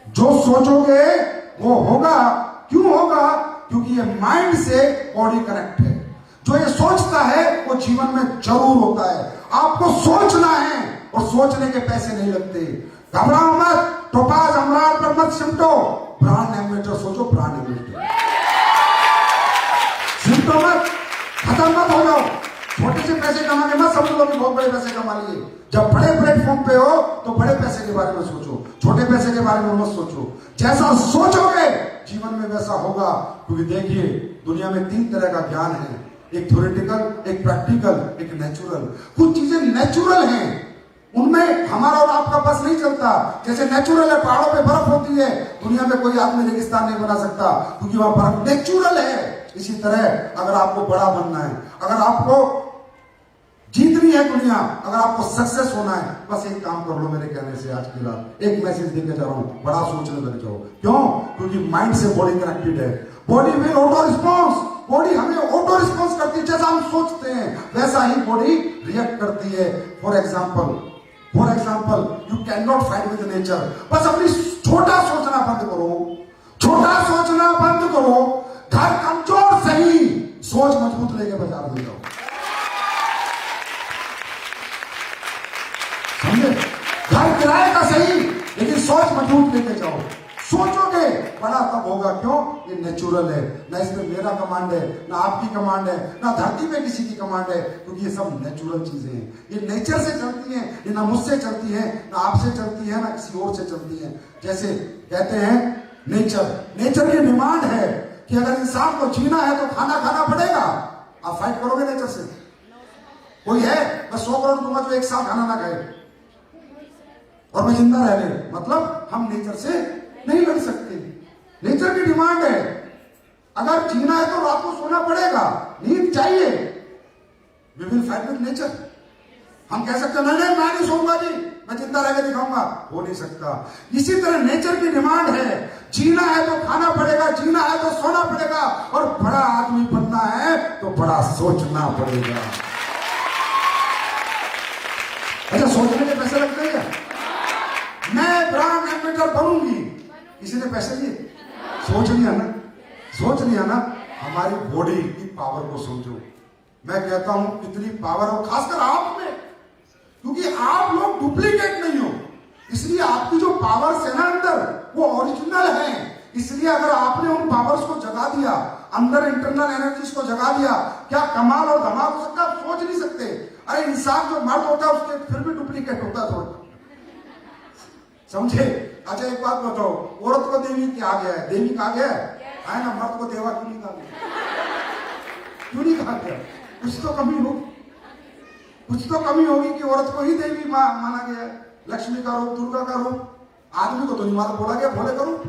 जो सोचोगे वो होगा। क्यों होगा? क्योंकि ये माइंड से बॉडी कनेक्ट है। जो ये सोचता है वो जीवन में जरूर होता है। आपको सोचना है, और सोचने के पैसे नहीं लगते। घबराओ मत, टोपाज अमरान पर मत सिमटो, ब्रांड एम्बेसडर सोचो, ब्रांड एम्बेसडर सिमटो मत, खत्म मत हो जाओ। छोटे से पैसे कमा के मत समझ लो कि बहुत बड़े पैसे कमा लिए। जब बड़े प्लेटफॉर्म पे हो तो बड़े पैसे के बारे में सोचो, छोटे पैसे के बारे में मत सोचो। जैसा सोचोगे जीवन में वैसा होगा। क्योंकि देखिए दुनिया में 3 तरह का ज्ञान है, एक थ्योरेटिकल, एक प्रैक्टिकल, एक नेचुरल। कुछ चीजें नेचुरल हैं, उनमें हमारा और आपका बस नहीं चलता। जैसे नेचुरल है, पहाड़ों पे बर्फ होती है, दुनिया में कोई आदमी रेगिस्तान नहीं बना सकता क्योंकि वहां बर्फ नेचुरल है। इसी तरह अगर आपको बड़ा बनना है, अगर आपको जीतनी है दुनिया, अगर आपको सक्सेस होना है, बस एक काम कर लो मेरे कहने से। आज की रात एक मैसेज देके जा रहा हूं, बड़ा सोचने लग जाओ। क्यों? क्योंकि माइंड से बॉडी कनेक्टेड है। Body will auto response, body हमें ऑटो रिस्पॉन्स करती है। जैसा हम सोचते हैं वैसा ही बॉडी रिएक्ट करती है। For example you can not fight with nature. बस अपनी छोटा सोचना बंद करो, छोटा सोचना बंद करो। घर कमजोर सही, सोच मजबूत लेके बाजार में जाओ। समझे? घर किराए का सही, लेकिन सोच मजबूत लेके जाओ। सोचोगे बड़ा तब होगा। क्यों? ये नेचुरल है। ना इसमें मेरा कमांड है, ना आपकी कमांड है, ना धरती पे किसी की कमांड है, क्योंकि ये सब नेचुरल चीजें हैं। ये नेचर से चलती हैं, ये ना मुझसे चलती है, ना आपसे चलती है, ना किसी और से चलती है। जैसे कहते हैं नेचर की डिमांड है कि अगर इंसान को जीना है तो खाना खाना पड़ेगा। आप फाइट करोगे नेचर से? कोई है मैं 100 करोड़ दूंगा जो एक साल खाना ना खाए और मैं जिंदा रह ले? मतलब हम नेचर से नहीं लड़ सकते। नेचर की डिमांड है, अगर जीना है तो रात को सोना पड़ेगा, नींद चाहिए। We will fight with nature. हम कह सकते हैं नहीं मैं नहीं सोऊंगा जी, मैं जिंदा रह के दिखाऊंगा, हो नहीं सकता। इसी तरह नेचर की डिमांड है, जीना है तो खाना पड़ेगा, जीना है तो सोना पड़ेगा, और बड़ा आदमी बनना है तो बड़ा सोचना पड़ेगा। अच्छा, सोचने के पैसे लगते हैं? मैं ब्रांड एम्बेसडर बनूंगी, किसी ने पैसे दिए? सोच लिया ना। हमारी बॉडी की पावर को समझो। मैं कहता हूं कितनी पावर हो, खासकर आप में, क्योंकि आप लोग डुप्लीकेट नहीं हो, इसलिए आपकी जो पावर्स है ना अंदर, वो ओरिजिनल है। इसलिए अगर आपने उन पावर्स को जगा दिया, अंदर इंटरनल एनर्जीज को जगा दिया, क्या कमाल और धमाल हो सकता है? आप सोच नहीं सकते। अरे इंसान जो मर्द होता है उसके फिर भी डुप्लीकेट होता है थोड़ा, समझे? अच्छा एक बात बताओ, औरत को देवी क्या गया है? देवी कहा गया है ना? मर्द को देवा क्यों नहीं कहा गया? क्यों नहीं कहा गया? कुछ तो कमी होगी, कुछ तो कमी होगी कि औरत को ही देवी माना गया है। लक्ष्मी का रूप, दुर्गा का रूप, आदमी को तो नहीं माना, बोला गया भोले का रूप,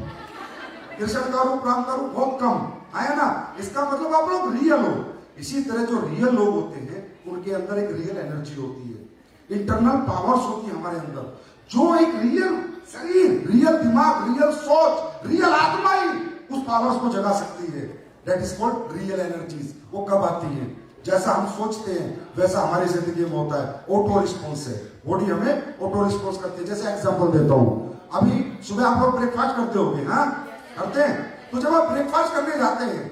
कृष्ण का रूप, राम का रूप बहुत कम है ना। इसका मतलब आप लोग रियल हो। इसी तरह जो रियल लोग होते हैं उनके अंदर एक रियल एनर्जी होती है, इंटरनल पावर्स होती है हमारे अंदर, जो एक रियल शरीर, रियल दिमाग, रियल सोच, रियल आत्मा ही उस पावर्स को जगा सकती है। That is called real energies. वो कब आती है? जैसा हम सोचते हैं वैसा हमारी जिंदगी में होता है। ऑटो रिस्पॉन्स है, बॉडी हमें ऑटो रिस्पॉन्स करती है। जैसे एग्जांपल देता हूं, अभी सुबह आप लोग ब्रेकफास्ट करते होंगे, हाँ करते हैं। तो जब आप ब्रेकफास्ट करने जाते हैं,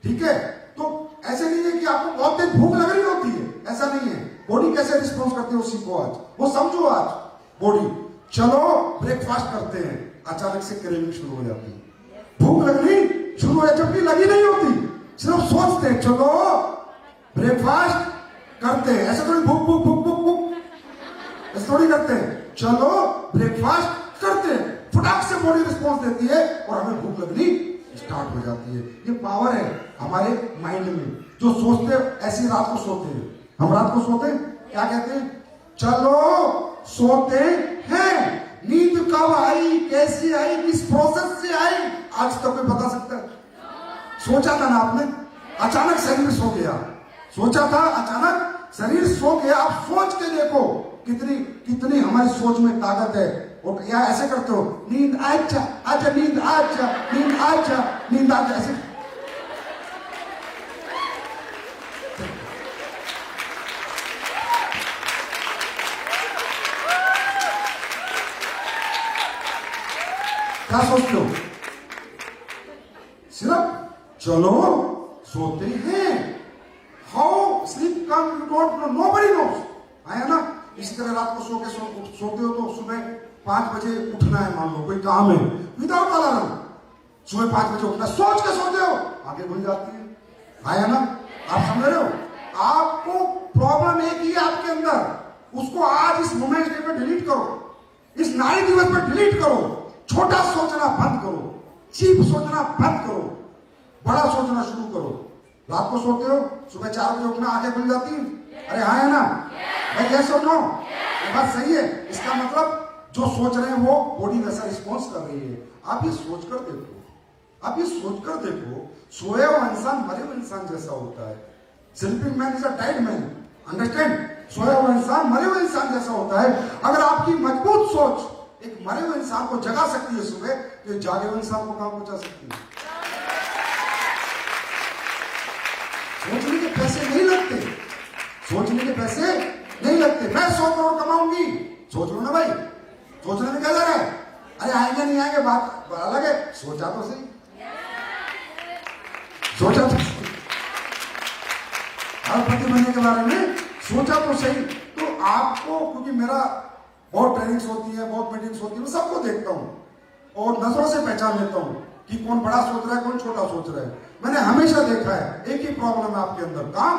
ठीक है, तो ऐसे नहीं है कि आपको बहुत तेज भूख लग रही होती है, ऐसा नहीं है। बॉडी कैसे रिस्पॉन्स करती है उसी को आज वो समझो। आज बॉडी चलो ब्रेकफास्ट करते हैं, अचानक से क्रेविंग शुरू हो जाती है, भूख लगनी शुरू हो, जबकि लगी नहीं होती, सिर्फ सोचते हैं चलो ब्रेकफास्ट करते हैं। ऐसे थोड़ी भूख भूख भूख भूख भूख ऐसे थोड़ी करते हैं, चलो ब्रेकफास्ट करते हैं, फटाक से बॉडी रिस्पॉन्स देती है और हमें भूख लगनी स्टार्ट हो जाती है। ये पावर है हमारे माइंड में। जो सोचते ऐसी रात को सोते हैं, हम रात को सोते हैं क्या कहते हैं? चलो सोते हैं। नींद कब आई, कैसी आई, किस प्रोसेस से आई, आज तक कोई बता सकता है? सोचा था ना आपने, अचानक शरीर सो गया, सोचा था अचानक शरीर सो गया। आप सोच के देखो कितनी कितनी हमारी सोच में ताकत है। और या ऐसे करते हो, नींद आजा आजा, नींद आजा, नींद आजा, नींद आजा, ऐसे क्या सोचते हो? सिर्फ चलो सोते हैं। How sleep come you don't know, nobody nose, है ना। इसी तरह रात को सोते हो तो सुबह 5 बजे उठना है, मान लो कोई काम है, विदाउट अलार्म सुबह 5 बजे उठना, सोच के सोते हो, आगे खुल जाती है ना। आप समझ रहे हो? आपको प्रॉब्लम एक ही है आपके अंदर, उसको आज इस वुमेन्स डे पे डिलीट करो, इस नारी दिवस पे डिलीट करो। छोटा सोचना बंद करो, चीप सोचना बंद करो, बड़ा सोचना शुरू करो। रात को सोते हो, सुबह 4 बजे उठना, आगे खुल जाती है। अरे हाँ है ना भाई, क्या सुनो, ये बात सही है। इसका मतलब जो सोच रहे हैं वो बॉडी वैसा रिस्पॉन्स कर रही है। आप ये सोच कर देखो, आप ये सोच कर देखो, सोया हुआ इंसान मरे हुए इंसान जैसा होता है। Sleeping man is a dead man, understand? सोया हुआ इंसान मरे हुए इंसान जैसा होता है। अगर आपकी मजबूत सोच एक मरे हुए इंसान को जगा सकती है सुबह, तो जागे हुए इंसान को कहां पहुंचा सकती है? सोचने के पैसे नहीं लगते, सोचने के पैसे नहीं लगते। मैं 100 करोड़ कमाऊंगी, सोच लो ना भाई, सोचने में क्या जा रहा है? अरे आएंगे नहीं आएंगे बात अलग है, सोचा तो सही, सोचा तो सही। अरबपति बनने के बारे में सोचा तो सही। तो आपको, क्योंकि मेरा बहुत ट्रेनिंग्स होती है, बहुत मीटिंग्स होती है, मैं सबको देखता हूं और नजरों से पहचान लेता हूं कि कौन बड़ा सोच रहा है, कौन छोटा सोच रहा है। मैंने हमेशा देखा है एक ही प्रॉब्लम है आपके अंदर, काम।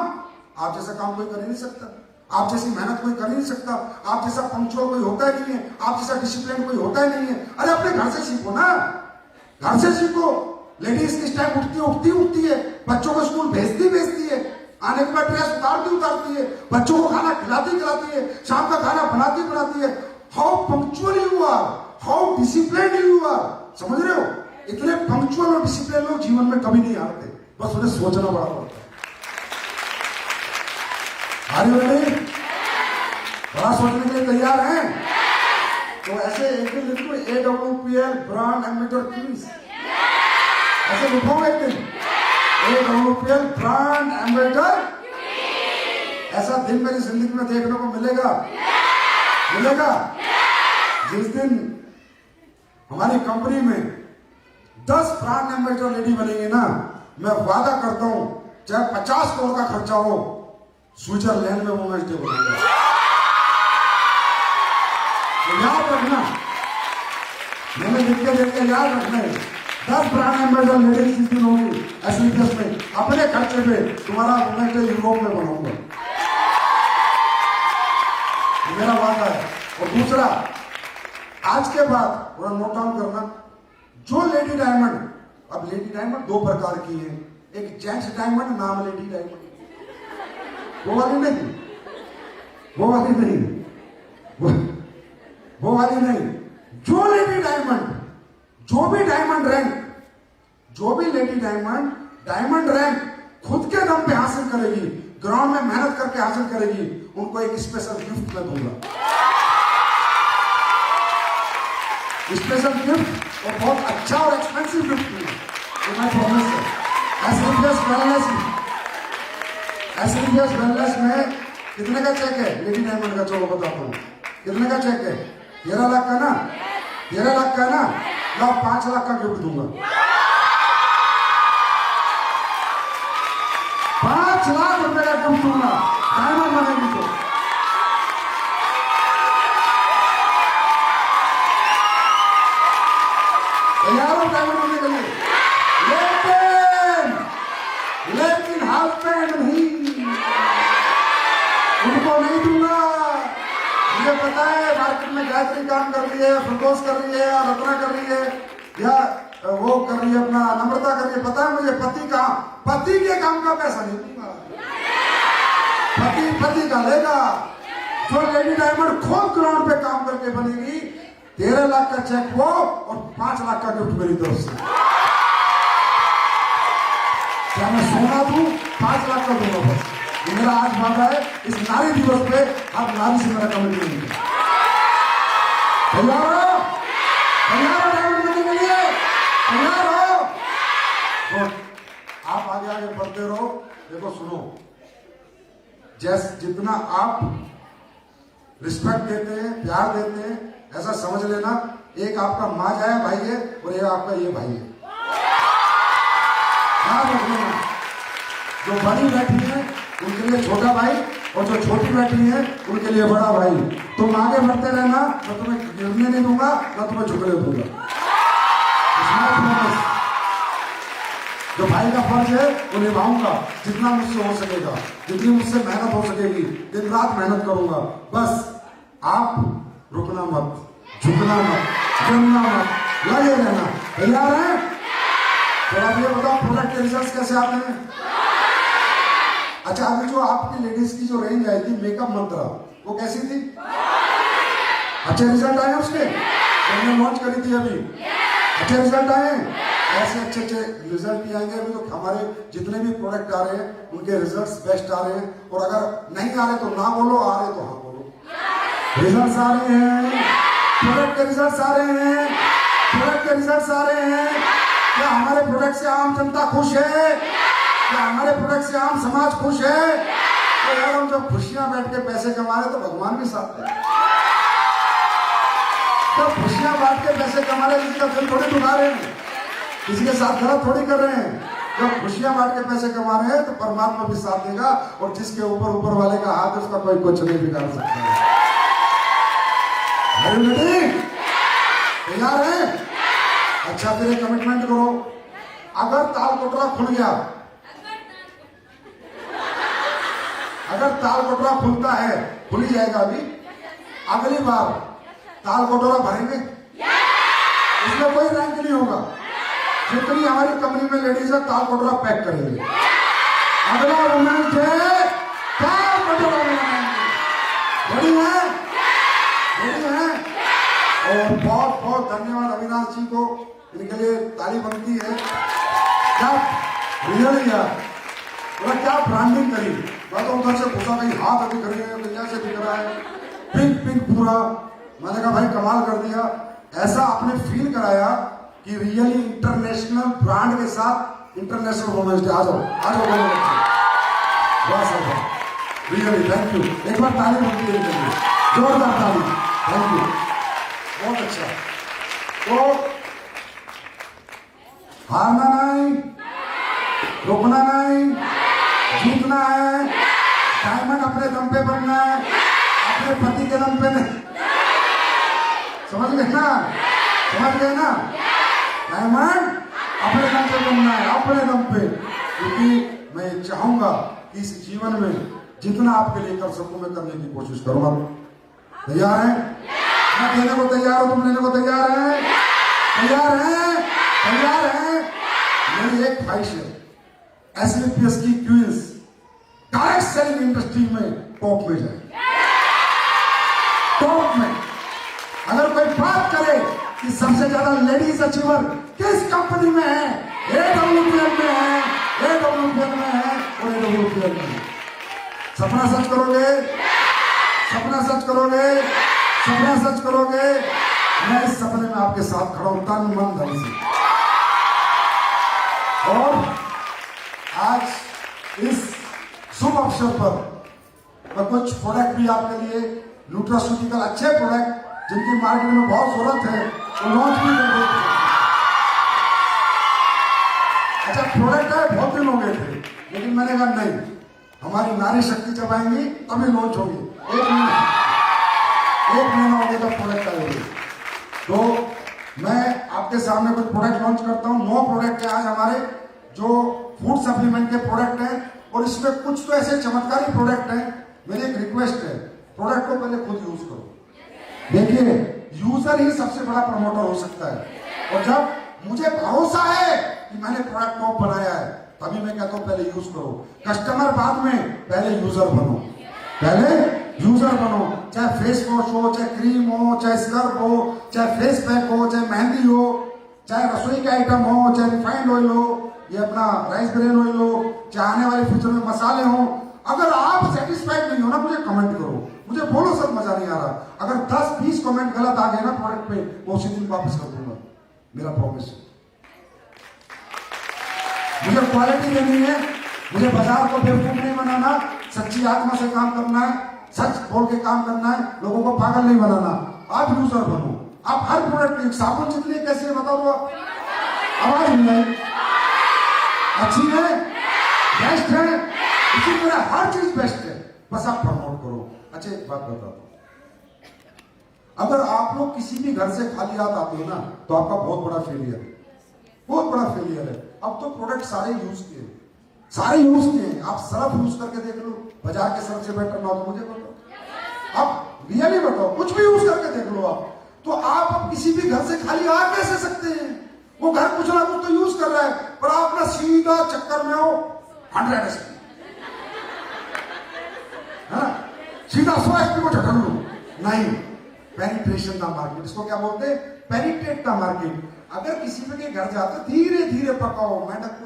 आप जैसा काम कोई कर ही नहीं सकता, आप जैसी मेहनत कोई कर ही नहीं सकता, आप जैसा पंक्चुअल कोई होता ही नहीं है, आप जैसा डिसिप्लिन कोई होता ही नहीं है। अरे अपने घर से सीखो ना, घर से सीखो। लेडीज किस टाइम उठती है, बच्चों को स्कूल भेजती है, आने के बाद ड्रेस उतारती है, बच्चों को खाना खिलाती है, शाम का खाना बनाती है। How punctual you are, how discipline you are, समझ रहे हो? इतने पंक्चुअल और डिसिप्लिन लोग जीवन में कभी नहीं हारते, बस उन्हें सोचना बड़ा पड़ता है। बड़ा सोचने के लिए तैयार हैं? तो ऐसे एक दिन लिखो, AWPL ब्रांड एम्बेसडर क्वींस, ऐसे लिखो एक दिन, AWPL ब्रांड एम्बेसडर। ऐसा दिन मेरी जिंदगी में देखने को मिलेगा जिस दिन हमारी कंपनी में 10 ब्रांड एम्बेसडर लेडी बनेंगे ना, मैं वादा करता हूं चाहे 50 करोड़ का खर्चा हो, स्विट्जरलैंड में वुमेन्स डे बनाएगा। तो याद रखना, मैंने लिख के याद रखना है, 10 ब्रांड एम्बेसडर लेडीज जिस दिन होगी एसलीपीएस में, अपने खर्चे पे तुम्हारा वुमेन्स डे यूरोप में बनाऊंगा, मेरा वादा है। और दूसरा, आज के बाद थोड़ा नोट डाउन करना, जो लेडी डायमंड, अब लेडी डायमंड दो प्रकार की है, एक जेंट्स डायमंड, नाम लेडी डायमंड, वो वाली नहीं, वो वाली नहीं, वो वाली नहीं, जो लेडी डायमंड, जो भी डायमंड रैंक, जो भी लेडी डायमंड डायमंड रैंक खुद के दम पे हासिल करेगी, ग्राउंड में मेहनत करके हासिल करेगी, उनको एक स्पेशल गिफ्ट मैं दूंगा, स्पेशल गिफ्ट, और बहुत अच्छा और एक्सपेंसिव गिफ्ट दूंगा, तो मैं प्रॉमिस है। एसएनपीएस वेलनेस में कितने का चेक है लेडी डायमंड का? चलो बताता हूँ कितने का चेक है। 13 लाख का ना, 13 लाख का ना, लो 5 लाख का गिफ्ट दूंगा, 5 लाख रुपए का गिफ्ट दूंगा, डायमंड बनेगी तो। तैयार हो डायमंड बनने के लिए? लेकिन हाफ पैंट नहीं, उनको नहीं दूंगा। मुझे पता है मार्केट में गायत्री काम कर रही है, प्रदोष कर रही है, रत्ना कर रही है, या वो कर रही है, अपना नम्रता कर रही है, पता है मुझे। पति के काम का पैसा नहीं दूंगा, पति का लेगा। जो लेडी डायमंड खुद ग्राउंड पे काम करके बनेगी, 13 लाख का चेक वो और 5 लाख का गिफ्ट मेरी तरफ से। क्या मैं सोना दूं? 5 लाख का दूंगा बस। ये मेरा आज वादा है, इस नारी दिवस पे आप नारी से मेरा कमिटमेंट है। तैयार हो? तैयार हो डायमंड बनने के लिए? तैयार हो? तो आप आगे आगे बढ़ते रहो। देखो सुनो, जितना आप रिस्पेक्ट देते हैं, प्यार देते हैं, ऐसा समझ लेना एक आपका माँ जाया भाई है और एक आपका ये भाई है। याद रख लेना, जो बड़ी बैठी है उनके लिए छोटा भाई, और जो छोटी बैठी है उनके लिए बड़ा भाई। तुम आगे बढ़ते रहना, मैं तुम्हें गिरने नहीं दूंगा, मैं तुम्हें झुकने दूंगा। जो भाई का फर्ज है वो निभाऊंगा, जितना मुझसे हो सकेगा, जितनी मुझसे मेहनत हो सकेगी, दिन रात मेहनत करूंगा। बस आप रुकना मत, झुकना मत, गिरना मत, लगे रहना। तैयार हैं? तो आप ये बताओ प्रोडक्ट के रिजल्ट कैसे आते हैं? अच्छा, अभी जो आपकी लेडीज की जो रेंज आई थी मेकअप मंत्रा, वो कैसी थी? अच्छे रिजल्ट आए उसके? हमने लॉन्च करी थी अभी, अच्छे रिजल्ट आए। ऐसे अच्छे रिजल्ट भी आएंगे। अभी तो हमारे जितने भी प्रोडक्ट आ रहे हैं उनके रिजल्ट्स बेस्ट आ रहे हैं, और अगर नहीं आ रहे तो ना बोलो, आ रहे तो हाँ बोलो। रिजल्ट्स आ रहे हैं, प्रोडक्ट के रिजल्ट्स आ रहे हैं, प्रोडक्ट के रिजल्ट्स आ रहे हैं। क्या हमारे प्रोडक्ट से आम जनता खुश है? क्या हमारे प्रोडक्ट से आम समाज खुश है? तो यार हम जब खुशियां बैठ के पैसे कमा रहे तो भगवान भी साथ है। जब खुशियां बांट के पैसे कमा रहे, किसी का दिल थोड़ी दुखा रहे हैं, किसी के साथ गलत थोड़ी कर रहे हैं। जब खुशियां बांट के पैसे कमा रहे हैं तो परमात्मा भी साथ देगा, और जिसके ऊपर वाले का हाथ है उसका कोई कुछ नहीं बिगाड़ सकता है। तैयार है? अच्छा, फिर एक कमिटमेंट करो, अगर ताल कोटरा खुल गया, अगर ताल कोटरा खुलता है, खुल ही जाएगा अभी, अगली बार ताल कोटरा भरेंगे, इसमें कोई रैंक नहीं होगा। जितनी हमारी कंपनी में लेडीज है ताल कोटरा पैक करेंगे। अगला वुमेन्स डे ताल कोटरा बनाएंगे। रेडी है? रेडी है? और बहुत बहुत धन्यवाद अविनाश जी को, इनके लिए ताली बनती है। क्या रियल यार, बोला क्या ब्रांडिंग करी। मैं तो उधर से पूछा भाई हाथ अभी खड़े हैं, दुनिया से दिख रहा है, पिंक पिंक पूरा। मैंने कहा भाई कमाल कर दिया। ऐसा आपने फील कराया कि रियली इंटरनेशनल ब्रांड के साथ इंटरनेशनल वुमेन्स डे। आ जाओ, आ जाओ, वाह सर, रियली थैंक यू। एक बार ताली बनती है, जोरदार ताली, थैंक यू, बहुत अच्छा। तो हारना नहीं, रुकना नहीं, जीतना है। डायमंड अपने दम पे बनना है, अपने पति के दम पे नहीं। समझ गए ना? समझ गए ना? डायमंड अपने दम पे बनना है, अपने दम पे। क्योंकि मैं चाहूंगा कि इस जीवन में जितना आपके लिए कर सकूं मैं करने की कोशिश करूंगा। तैयार है? मैं देने को तैयार हूं, तुम लेने को तैयार हैं? तैयार हैं? तैयार हैं? मेरी एक ख्वाहिश है, एसलीपीएस की क्वींस डायरेक्ट सेलिंग इंडस्ट्री में टॉप में जाए, टॉप में। अगर कोई बात करे कि सबसे ज्यादा लेडीज अचीवर किस कंपनी में है, AWPL में है, AWPL में है और AWPL में है। सपना सच करोगे? सपना सच करोगे? सपना सच करोगे? मैं इस सपने में आपके साथ खड़ा हूं, तन मन धन से। और आज इस शुभ अवसर पर मैं कुछ प्रोडक्ट भी आपके लिए, न्यूट्रास्यूटिकल अच्छे प्रोडक्ट जिनकी मार्केट में बहुत जरूरत है, वो लॉन्च भी कर देते हैं। अच्छा प्रोडक्ट है, बहुत दिन हो गए थे, लेकिन मैंने कहा नहीं, हमारी नारी शक्ति जब आएंगी तभी लॉन्च होगी। एक महीना हो गया तब प्रोडक्ट आएगी। तो मैं आपके सामने कुछ प्रोडक्ट लॉन्च करता हूं। 9 प्रोडक्ट है आज हमारे, जो फूड सप्लीमेंट के प्रोडक्ट हैं, और इसमें कुछ तो ऐसे चमत्कारी प्रोडक्ट हैं। मेरी एक रिक्वेस्ट है, प्रोडक्ट को पहले खुद यूज करो। देखिए, यूजर ही सबसे बड़ा प्रमोटर हो सकता है, और जब मुझे भरोसा है कि मैंने प्रोडक्ट टॉप बनाया है, तभी मैं कहता हूं पहले यूज करो। कस्टमर बाद में, पहले यूजर बनो, पहले यूजर बनो। चाहे फेस वॉश हो, चाहे क्रीम हो, चाहे स्क्रब हो, चाहे फेस पैक हो, चाहे मेहंदी हो, चाहे रसोई के आइटम हो, चाहे रिफाइंड ऑयल हो, ये अपना राइस ब्रेन ऑयल हो, चाहे आने वाले फ्यूचर में मसाले हो। अगर आप सेटिस्फाइड नहीं हो ना, मुझे कमेंट करो, मुझे बोलो सर मजा नहीं आ रहा। अगर 10-20 कमेंट गलत आ गए ना प्रोडक्ट पे, वो उसी दिन वापस कर दूंगा, मेरा प्रॉमिस है। मुझे क्वालिटी देनी है, मुझे बाजार को बेवकूफ नहीं बनाना, सच्ची आत्मा से काम करना है, सच बोल के काम करना है, लोगों को पागल नहीं बनाना। आप यूजर बनो, आप हर प्रोडक्ट, साबुन जितनी कैसी है बताओ, आवाज नहीं आई, अच्छी है, बेस्ट है, इसी तरह हर चीज बेस्ट है, बस आप प्रमोट करो। अच्छा एक बात बताता हूं, अगर आप लोग किसी भी घर से खाली हाथ आते हो ना, तो आपका बहुत बड़ा फेलियर है, बहुत बड़ा फेलियर है। अब तो प्रोडक्ट सारे यूज किए, सारे यूज किए। आप सर्फ यूज करके देख लो, बाजार के सर्फ से बेटर ना हो तो मुझे बताओ, आप रियली बताओ, कुछ भी यूज करके देख लो आप। तो आप अब किसी भी घर से खाली आ कैसे सकते हैं? वो घर कुछ ना कुछ तो यूज कर रहा है, पर आप ना सीधा चक्कर में हो 100 SP, सीधा 100 SP को ढकल लो। नहीं, पेनिट्रेशन का मार्केट, इसको क्या बोलते हैं? पेनिट्रेट का मार्केट। अगर किसी के घर जाते धीरे धीरे पकाओ, मेंढक को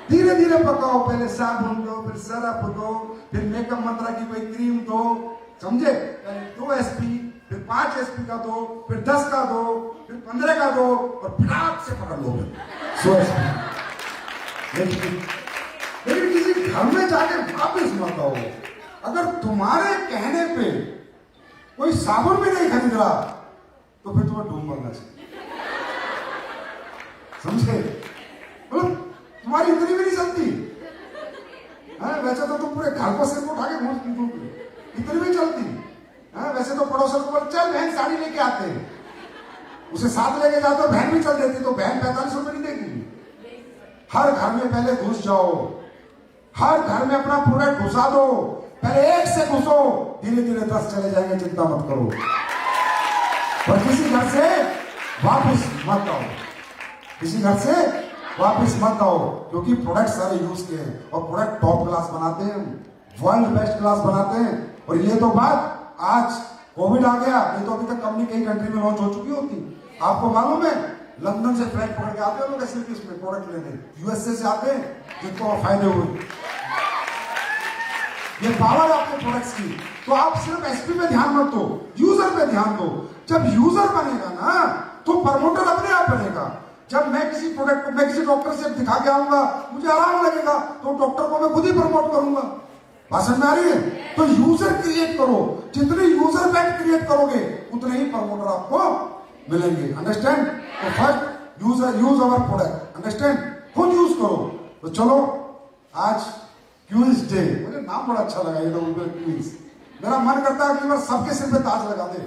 धीरे धीरे पकाओ। पहले साबुन दो, फिर सरफ दो, फिर मेकअप मंत्रा की कोई क्रीम दो, समझे? पहले 2 SP, फिर 5 SP का दो, फिर 10 का दो, फिर 15 का दो, और फटाक से पकड़ लो 100 SP। लेकिन किसी घर में जाके वापिस मत आओ। अगर तुम्हारे कहने पे कोई साबुन भी नहीं खरीद रहा, तो फिर तुम्हें ढूंढ बनना चाहिए, समझे? मतलब तुम्हारी इतनी भी नहीं चलती है, वैसे तो तुम पूरे घर को सिर को उठा के घूम, इतनी भी चलती है। वैसे तो पड़ोसन को बोल, चल बहन साड़ी लेके आते हैं, उसे साथ लेके जाते हो, बहन भी चल देती, तो बहन 45 रुपए नहीं देगी। हर घर में पहले घुस जाओ, हर घर में अपना प्रोडक्ट घुसा दो, पहले 1 से घुसो, धीरे धीरे 10 चले जाएंगे, चिंता मत करो। और किसी घर से वापस मत आओ, किसी घर से वापस मत आओ, क्योंकि प्रोडक्ट सारे यूज किए हैं, और प्रोडक्ट टॉप क्लास बनाते हैं, वर्ल्ड बेस्ट क्लास बनाते हैं। और ये तो बात, आज कोविड आ गया, नहीं तो अभी तक कंपनी कई कंट्री में लॉन्च हो चुकी होती। आपको मालूम है, लंदन से फ्लाइट पकड़ के आते हैं लोग ऐसे इसमें प्रोडक्ट लेने, यूएसए से आते हैं, जिनको फायदे हुए। ये पावर आपके प्रोडक्ट्स की। तो आप सिर्फ एसपी पे ध्यान मत दो, यूजर पे ध्यान दो। जब यूजर बनेगा ना, तो प्रमोटर अपने आप बनेगा। जब मैं किसी प्रोडक्ट को, मैं किसी डॉक्टर से दिखा के आऊंगा, मुझे आराम लगेगा, तो डॉक्टर को मैं खुद ही प्रमोट करूंगा। बात समझ में आ रही है? तो यूजर क्रिएट करो, जितने यूजर बैंक क्रिएट करोगे, उतने ही प्रमोटर आपको मिलेंगे। अंडरस्टैंड? तो फर्स्ट यूजर, यूज अवर प्रोडक्ट, अंडरस्टैंड? खुद यूज करो। तो चलो, आज क्वींस डे, मुझे नाम बड़ा अच्छा लगा, ये लोग क्वींस। मेरा मन करता है कि मैं सबके सिर पे ताज लगा दे,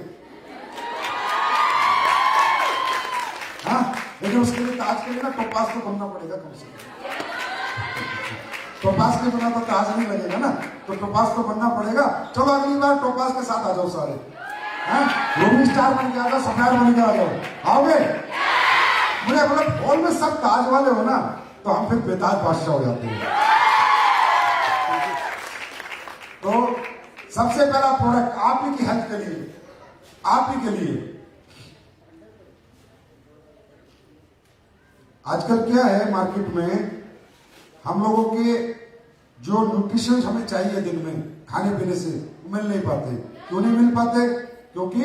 हाँ, लेकिन उसके लिए ताज के लिए ना टोपास तो बनना पड़ेगा कम से कम। टोपास के बिना तो ताज नहीं लगेगा ना, तो टोपास तो बनना पड़ेगा। चलो अगली बार टोपास के साथ आ जाओ सारे, रोमी स्टार बन के आ जाओ, सफायर बन के आ जाओ, आओगे? मुझे मतलब हॉल में सब ताज वाले हो ना, तो हम फिर बेताज बादशाह हो जाते हैं। तो सबसे पहला प्रोडक्ट आप ही की हेल्थ के लिए, आप ही के लिए। आजकल क्या है मार्केट में, हम लोगों के जो न्यूट्रिशन हमें चाहिए दिन में खाने पीने से मिल नहीं पाते। क्यों नहीं मिल पाते? क्योंकि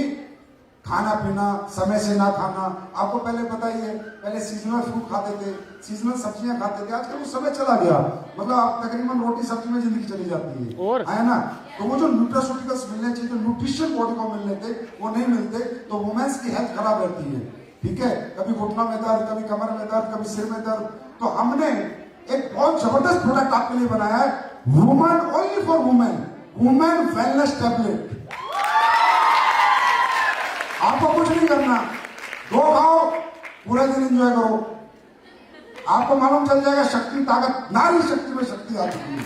खाना पीना समय से ना खाना। आपको पहले पता ही है, पहले सीजनल फ्रूट खाते थे, सीजनल सब्जियां खाते थे, आजकल वो समय चला गया। मतलब आप तकरीबन रोटी सब्जी में जिंदगी चली जाती है, और है ना? तो वो जो न्यूट्रास्यूटिकल्स मिलने चाहिए, जो न्यूट्रिशन बॉडी को मिलने थे, वो नहीं मिलते, तो वुमेन्स की हेल्थ खराब रहती है। ठीक है, कभी घुटना में दर्द, कभी कमर में दर्द, कभी सिर में दर्द। तो हमने एक बहुत जबरदस्त प्रोडक्ट आपके लिए बनाया है, women, only for women, women wellness tablet. आपको कुछ नहीं करना, दो खाओ, पूरा दिन एंजॉय करो, आपको मालूम चल जाएगा शक्ति, ताकत, नारी शक्ति में शक्ति आ चुकी है।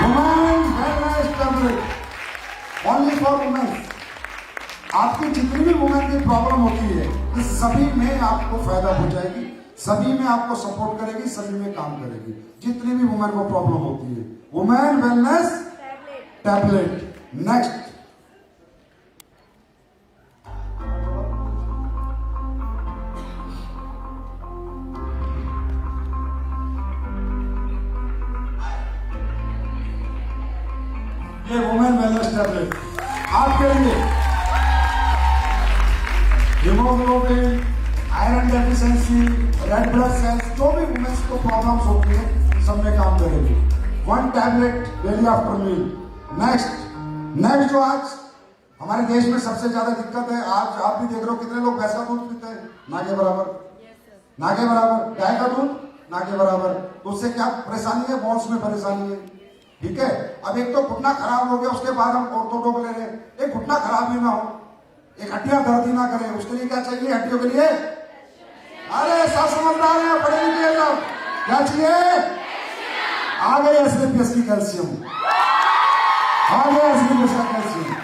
Women wellness tablet only for women. आपकी जितनी भी वुमेन की प्रॉब्लम होती है, इस सभी में आपको फायदा हो जाएगी, सभी में आपको सपोर्ट करेगी, सभी में काम करेगी। जितनी भी वुमेन को प्रॉब्लम होती है, वुमेन वेलनेस टैबलेट। नेक्स्ट, ये वुमेन वेलनेस टैबलेट आपके लिए haemoglobin, iron deficiency, red blood cells, जो भी वुमेन्स को प्रॉब्लम्स होती है, सब में काम करेगी। 1 tablet daily after meal. Next जो आज हमारे देश में सबसे ज्यादा दिक्कत है, आज आप भी देख रहे हो कितने लोग भैंस का दूध पीते हैं, ना के बराबर, ना के बराबर। गाय का दूध ना के बराबर। तो उससे क्या परेशानी है? बोन्स में परेशानी है। ठीक है, अब एक तो घुटना खराब हो गया, उसके बाद हम ऑर्थोडोक ले रहे हैं। एक घुटना खराब ही ना हो, एक हड्डियां दर्द ही ना करें, उसके लिए क्या चाहिए? हड्डियों के लिए, अरे सब समझदार है, पढ़े लिखे लोग, क्या चाहिए? आ गए एसलीपीएस की कैल्शियम, आ गए एसलीपीएस का कैल्शियम।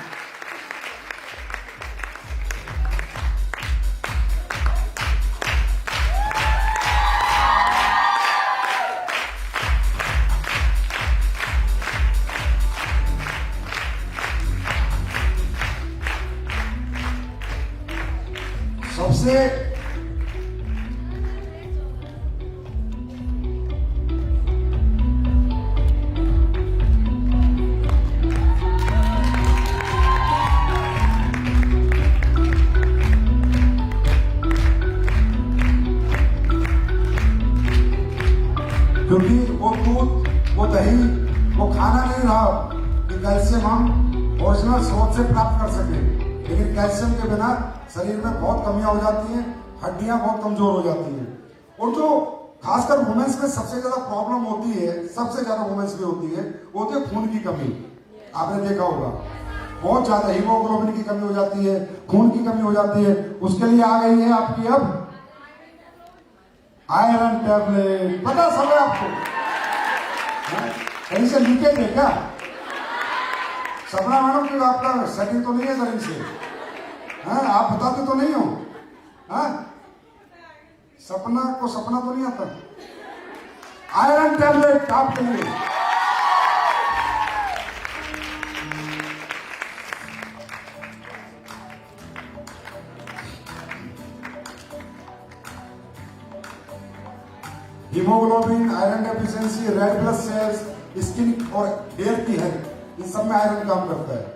सबसे क्योंकि वो दूध, वो दही, वो खाना नहीं रहा कि कैल्शियम हम ओरिजिनल स्रोत से प्राप्त कर सके। लेकिन कैल्शियम के बिना शरीर में बहुत कमियां हो जाती हैं, हड्डियां बहुत कमजोर हो जाती हैं। और जो खासकर वुमेन्स में सबसे ज्यादा प्रॉब्लम होती है, सबसे ज्यादा वुमेन्स में होती है, वो होती है खून की कमी। आपने देखा होगा, बहुत ज्यादा हीमोग्लोबिन की कमी हो जाती है, खून की कमी हो जाती है। उसके लिए आ गई है आपकी अब आयरन टैबलेट। पता सब है आपको? कहीं से लीकेज है क्या? सपना मैडम की आपका सेटिंग तो नहीं है कहीं से? आप बताते तो नहीं हो? सपना को सपना तो नहीं आता? आयरन टैबलेट आपके लिए। Haemoglobin, iron deficiency, red blood cells, skin और हेयर की हेल्थ, इन सब में आयरन काम करता है।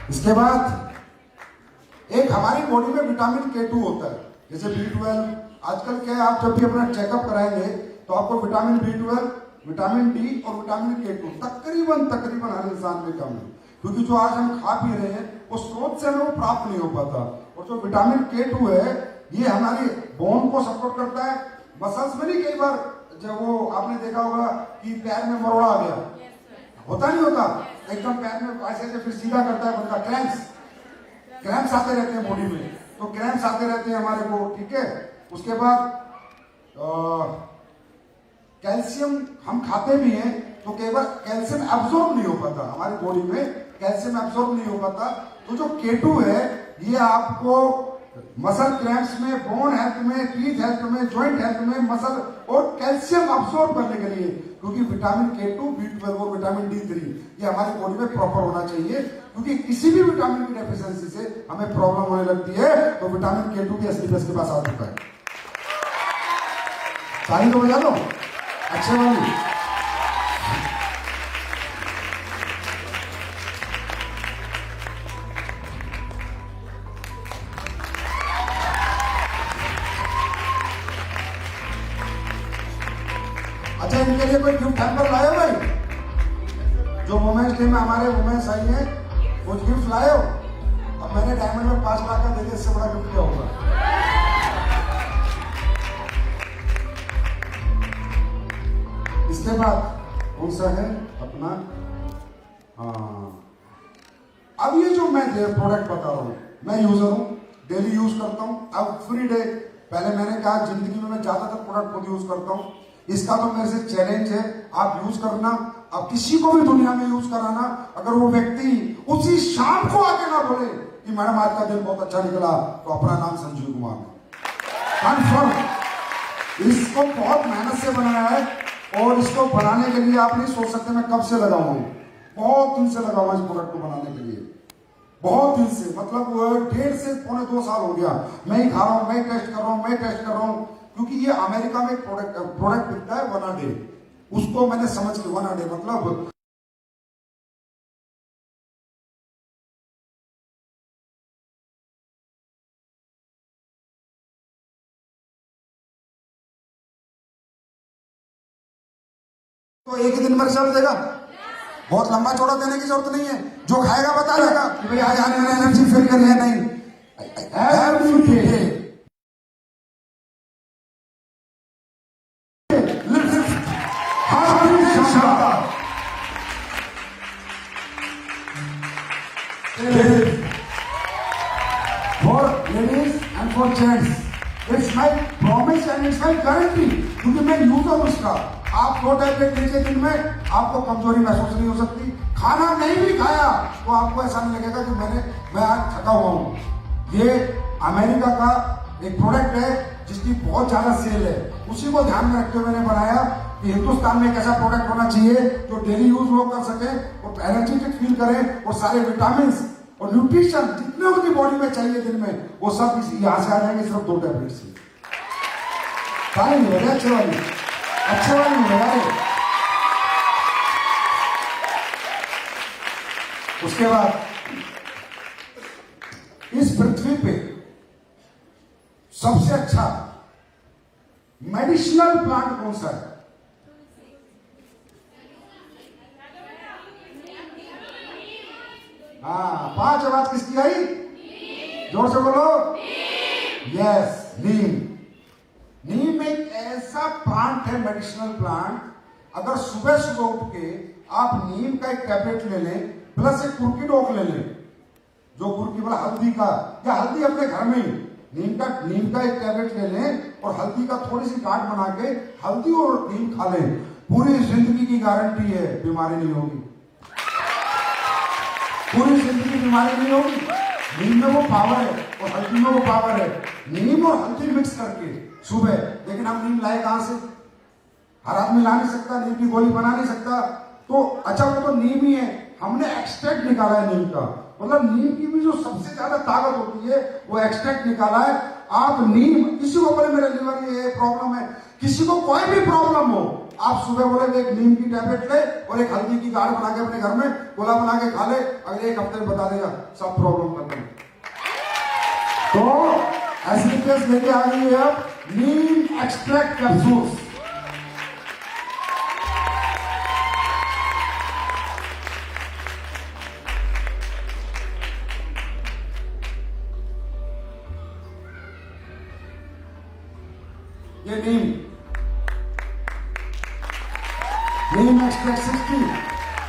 इसके बाद एक हमारी बॉडी में विटामिन K2 होता है, जैसे B12। आजकल क्या है, आप जब भी अपना चेकअप कराएंगे तो आपको विटामिन B12, विटामिन D और विटामिन K2 तकरीबन हर इंसान में कम है। क्योंकि जो आज हम खा पी रहे हैं वो स्रोत से हमें प्राप्त नहीं हो पाता। और जो विटामिन K2 है, ये हमारी बोन को सपोर्ट करता है, मसल्स में नहीं, कई बार जब वो आपने देखा होगा कि पैर में मरोड़ा आ गया, होता नहीं होता, एकदम पैर में ऐसे ऐसे फिर सीधा करता है बंदा, क्रैम्प्स आते रहते हैं बॉडी में, तो क्रैम्प्स आते रहते हैं हमारे को, ठीक है। उसके बाद कैल्शियम हम खाते भी हैं तो केवल कैल्शियम एब्जॉर्ब नहीं हो पाता हमारी बॉडी में, कैल्शियम एब्जॉर्ब नहीं हो पाता। तो जो K2 है ये आपको मसल क्रैम्प्स में, बोन हेल्थ में, टीथ हेल्थ में, जॉइंट हेल्थ में, मसल और कैल्शियम अब्सॉर्ब करने के लिए, क्योंकि विटामिन K2, B12 और विटामिन D3 ये हमारी बॉडी में प्रॉपर होना चाहिए, क्योंकि किसी भी विटामिन की डेफिशिएंसी से हमें प्रॉब्लम होने लगती है। तो विटामिन K2 की असली के पास आ चुका है। ताली तो बजा दो अच्छे वाली। अच्छा, इनके लिए कोई गिफ्ट हैम्पर लाए हो भाई? जो वुमेन्स डे में हमारे वुमेन्स आई हैं कुछ गिफ्ट लाए हो? अब मैंने डायमंड में 5 लाख का दे दिया, इससे बड़ा गिफ्ट क्या होगा? इसके बाद कौन सा है अपना? हाँ, अब ये जो मैं प्रोडक्ट बता रहा हूँ, मैं यूजर हूँ, डेली यूज करता हूँ। अब फ्री डे, पहले मैंने कहा जिंदगी में मैं ज्यादातर प्रोडक्ट खुद यूज करता हूँ, इसका तो मेरे से चैलेंज है, आप यूज करना। अब किसी को भी दुनिया में यूज कराना, अगर वो व्यक्ति उसी शाम को आके ना बोले कि मैडम आज का दिन बहुत अच्छा निकला, तो अपना नाम संजीव कुमार है, कन्फर्म। इसको बहुत मेहनत से बनाया है और इसको बनाने के लिए आप नहीं सोच सकते मैं कब से लगा हूं, बहुत दिन से लगा हुआ इस प्रोडक्ट को बनाने के लिए, बहुत दिन से, मतलब 1.5 से पौने 2 साल हो गया। मैं ही खा रहा हूं, मैं टेस्ट कर रहा हूं, क्योंकि ये अमेरिका में एक प्रोडक्ट बिकता है वन डे, उसको मैंने समझ के वन डे मतलब तो एक ही दिन में रिजल्ट देगा, बहुत लंबा चौड़ा देने की जरूरत नहीं है। जो खाएगा बता देगा कि भाई आज मैंने एनर्जी फील करी है, नहीं, every day for ladies and for gents, it's my promise and it's my guarantee, क्योंकि मैं यूजर हूं इसका। आप 2 टैबलेट लीजिए दिन में, आपको कमजोरी महसूस नहीं हो सकती। खाना नहीं भी खाया तो आपको ऐसा नहीं लगेगा कि मैं आज थका हुआ हूं। ये अमेरिका का एक प्रोडक्ट है जिसकी बहुत ज्यादा सेल है, उसी को ध्यान में रखते हुए मैंने बनाया कि हिंदुस्तान में एक ऐसा प्रोडक्ट होना चाहिए जो डेली यूज लोग कर सके और एनर्जेटिक फील करें, और सारे विटामिन और न्यूट्रिशन जितने उनकी बॉडी में चाहिए दिन में, वो सब यहां से आ जाएंगे सिर्फ 2 टैबलेट से। सारे नहीं लगे अच्छे वाली नहीं लगा। उसके बाद इस पृथ्वी पे सबसे अच्छा मेडिसिनल प्लांट कौन सा है? हाँ, 5 आवाज किसकी आई? जोर से बोलो। यस, नीम। नीम एक ऐसा प्लांट है, मेडिसिनल प्लांट, अगर सुबह सुबह उठ के आप नीम का एक टैबलेट ले लें प्लस एक कुर्की डोक ले लें, जो कुर्की वाला हल्दी का, या हल्दी अपने घर में ही नीम का एक टैबलेट ले लें और हल्दी का थोड़ी सी गांठ बना के हल्दी और नीम खा लें, पूरी जिंदगी की गारंटी है बीमारी नहीं होगी, पूरी जिंदगी बीमारी नहीं होगी। नीम में वो पावर है और हल्दी में वो पावर है। नीम और हल्दी मिक्स करके सुबह, लेकिन हम नीम लाए कहां से? हर आदमी ला नहीं सकता, नीम की गोली बना नहीं सकता, तो अच्छा वो तो नीम ही है, हमने एक्सट्रैक्ट निकाला है नीम का, मतलब नीम की भी जो सबसे ज्यादा ताकत होती है वो एक्सट्रैक्ट निकाला है। आप नीम, किसी को बोले मेरे लिवर ये प्रॉब्लम है, किसी को कोई भी प्रॉब्लम हो, आप सुबह बोले एक नीम की टैबलेट ले और एक हल्दी की गाढ़ बना के अपने घर में गोला बना के खा ले, अगले 1 हफ्ते में बता देगा सब प्रॉब्लम खत्म। तो ऐसी केस लेके आ गई है अब नीम एक्सट्रैक्ट कैप्सूल्स। ये नीम नीम एक्सट्रैक्ट 60,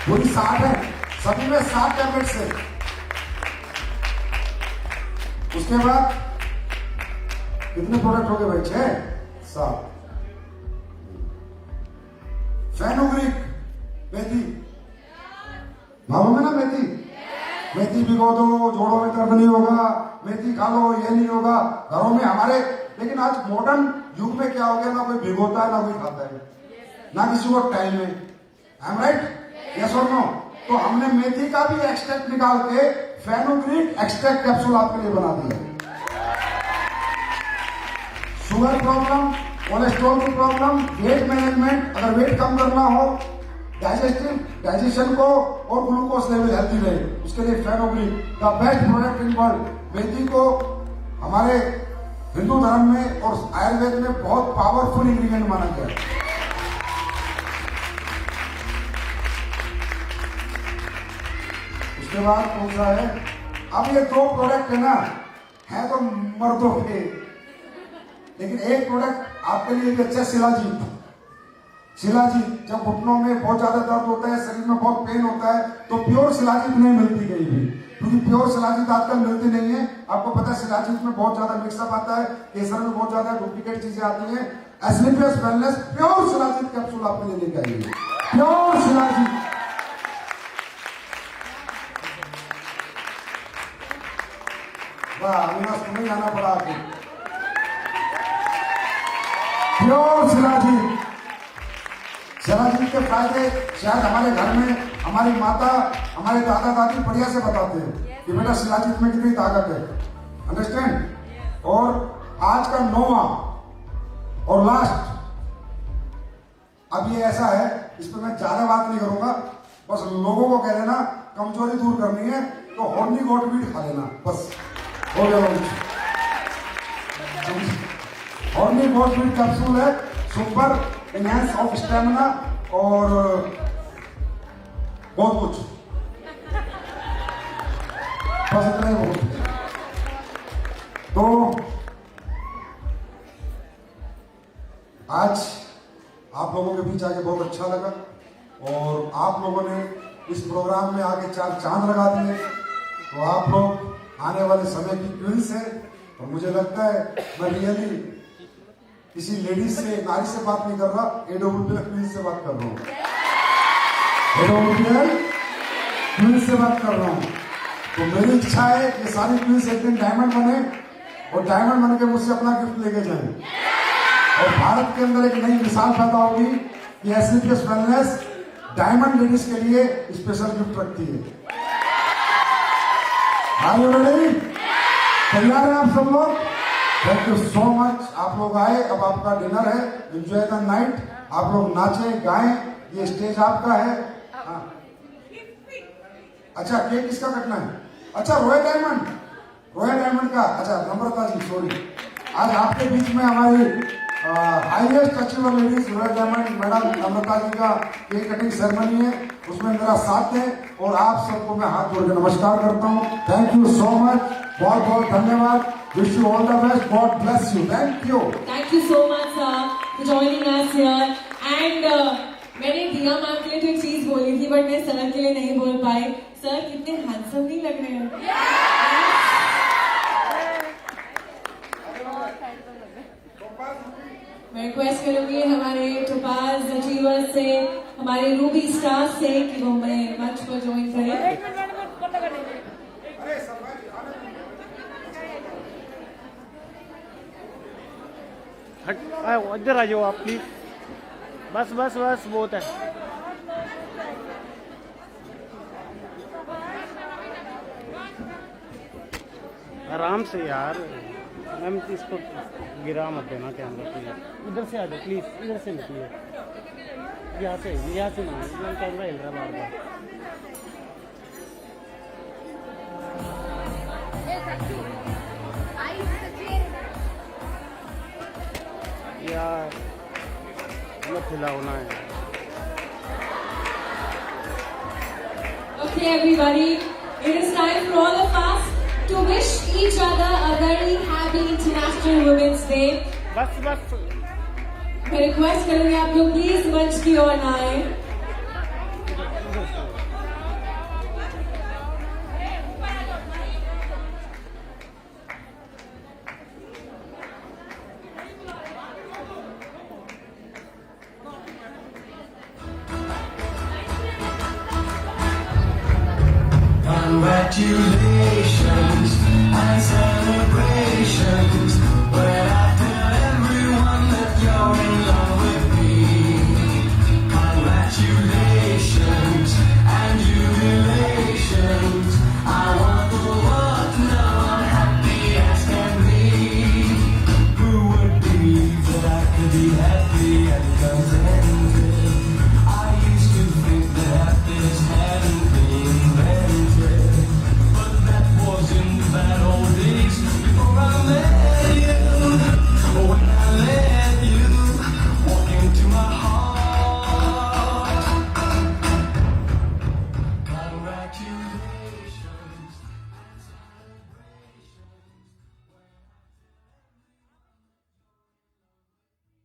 पूरी 60 है, सभी में 60 टैबलेट्स है। उसके बाद कितने प्रोडक्ट हो गए भाई? 6 7। फेनुग्रीक मेथी, मालूम है ना मेथी? मेथी भिगो दो, जोड़ों में दर्द नहीं होगा, मेथी खा लो, ये नहीं होगा घरों में हमारे। लेकिन आज मॉडर्न युग में क्या हो गया, ना कोई भिगोता है ना कोई खाता है, ना किसी को टाइम है। I am right? यस और नो? तो हमने मेथी का भी एक्सट्रैक्ट निकाल के फेनुग्रीक एक्सट्रैक्ट कैप्सूल आपके लिए बना दिया। शुगर प्रॉब्लम, कोलेस्ट्रॉल की प्रॉब्लम, वेट मैनेजमेंट, अगर वेट कम करना हो, डाइजेशन को और ग्लूकोज लेवल हेल्थी रहे, उसके लिए fenugreek the best product in world. मेथी को हमारे हिंदू धर्म में और आयुर्वेद में बहुत पावरफुल इंग्रेडिएंट माना गया है। उसके बाद कौन सा है? अब ये 2 प्रोडक्ट है ना, है तो मर्दों के, लेकिन एक प्रोडक्ट आपके लिए भी अच्छा, शिलाजीत। शिलाजीत, जब घुटनों में बहुत ज्यादा दर्द होता है, शरीर में बहुत पेन होता है, तो प्योर शिलाजीत नहीं मिलती कहीं भी, क्योंकि प्योर शिलाजीत आजकल मिलती नहीं है। आपको पता है शिलाजीत में बहुत ज्यादा मिक्सअप आता है, केसर में बहुत ज्यादा डुप्लीकेट चीजें आती हैं। Asclepius wellness pure shilajit capsule आपके लिए लेके आइए, प्योर शिलाजीत। वाह, अविनाश तुम्हें आना पड़ा आपको। प्योर शिलाजीत, शिलाजीत के फायदे शायद हमारे घर में हमारी माता, हमारे दादा दादी बढ़िया से बताते हैं कि बेटा शिलाजीत में कितनी ताकत है। अंडरस्टैंड? और आज का 9वां और लास्ट, अब ये ऐसा है, इस पर मैं ज्यादा बात नहीं करूंगा, बस लोगों को कह देना कमजोरी दूर करनी है तो हॉर्नी गोट वीट खा लेना, बस हो गया। हॉर्नी गोट वीट कैप्सूल है, सुपर एनहांस ऑफ स्टेमिना और बहुत कुछ, बस इतना ही बहुत। तो आज आप लोगों के बीच आके बहुत अच्छा लगा, और आप लोगों ने इस प्रोग्राम में आके 4 चांद लगा दिए। तो आप लोग आने वाले समय की ट्विंस है, और मुझे लगता है मैं रियली किसी लेडीज से, नारी से बात नहीं कर रहा, एडोब्ल्यूएल ट्विंस से बात कर रहा हूँ, एडोब्ल्यूएल ट्विंस से बात कर रहा हूँ। तो मेरी इच्छा है ये सारी ट्विंस एक दिन डायमंड बने, और डायमंड बन के मुझसे अपना गिफ्ट लेके जाएं, और भारत के अंदर एक नई मिसाल पैदा होगी कि एस्क्लेपियस वेलनेस डायमंड लेडीज के लिए स्पेशल गिफ्ट रखती है। Are you ready? तैयार हैं आप सब लोग? थैंक यू सो मच, आप लोग आए। अब आपका डिनर है, एंजॉय द नाइट। आप लोग नाचे गाएं, ये स्टेज आपका है। हाँ, अच्छा केक किसका कटना है? अच्छा रॉयल डायमंड का। अच्छा नम्रता जी, सॉरी, आज आपके बीच में हमारी highest achiever ladies royal diamond madam Namrata ji का केक कटिंग सेरेमनी है, उसमें मेरा साथ है, और आप सबको मैं हाथ जोड़ के नमस्कार करता हूँ। थैंक यू सो मच, बहुत बहुत धन्यवाद। Wish you all the best, God bless you. Thank you so much for joining us here. And मैंने दिया मैम के लिए तो एक चीज बोली थी, बट मैं सर के लिए नहीं बोल पाई। सर कितने हैंडसम नहीं लग रहे हैं? मैं रिक्वेस्ट करूंगी हमारे टोपाज अचीवर्स से, हमारे रूबी स्टार्स से कि वो हमें मंच पर ज्वाइन करें। इधर आ जाओ आप प्लीज, बस बस बस बहुत है। आराम से यार मैम, इसको गिरा मत देना कैमरा प्लीज। इधर से आ जाओ प्लीज, इधर से निकलिए, यहाँ से ना, कैमरा हिल रहा बार बार। यार मत हिलाओ ना है। Okay, everybody, it is time for all of us to wish each other a very happy International Women's Day. बस बस मैं रिक्वेस्ट करूंगी आप लोग प्लीज मंच की ओर ना आए। congratulations and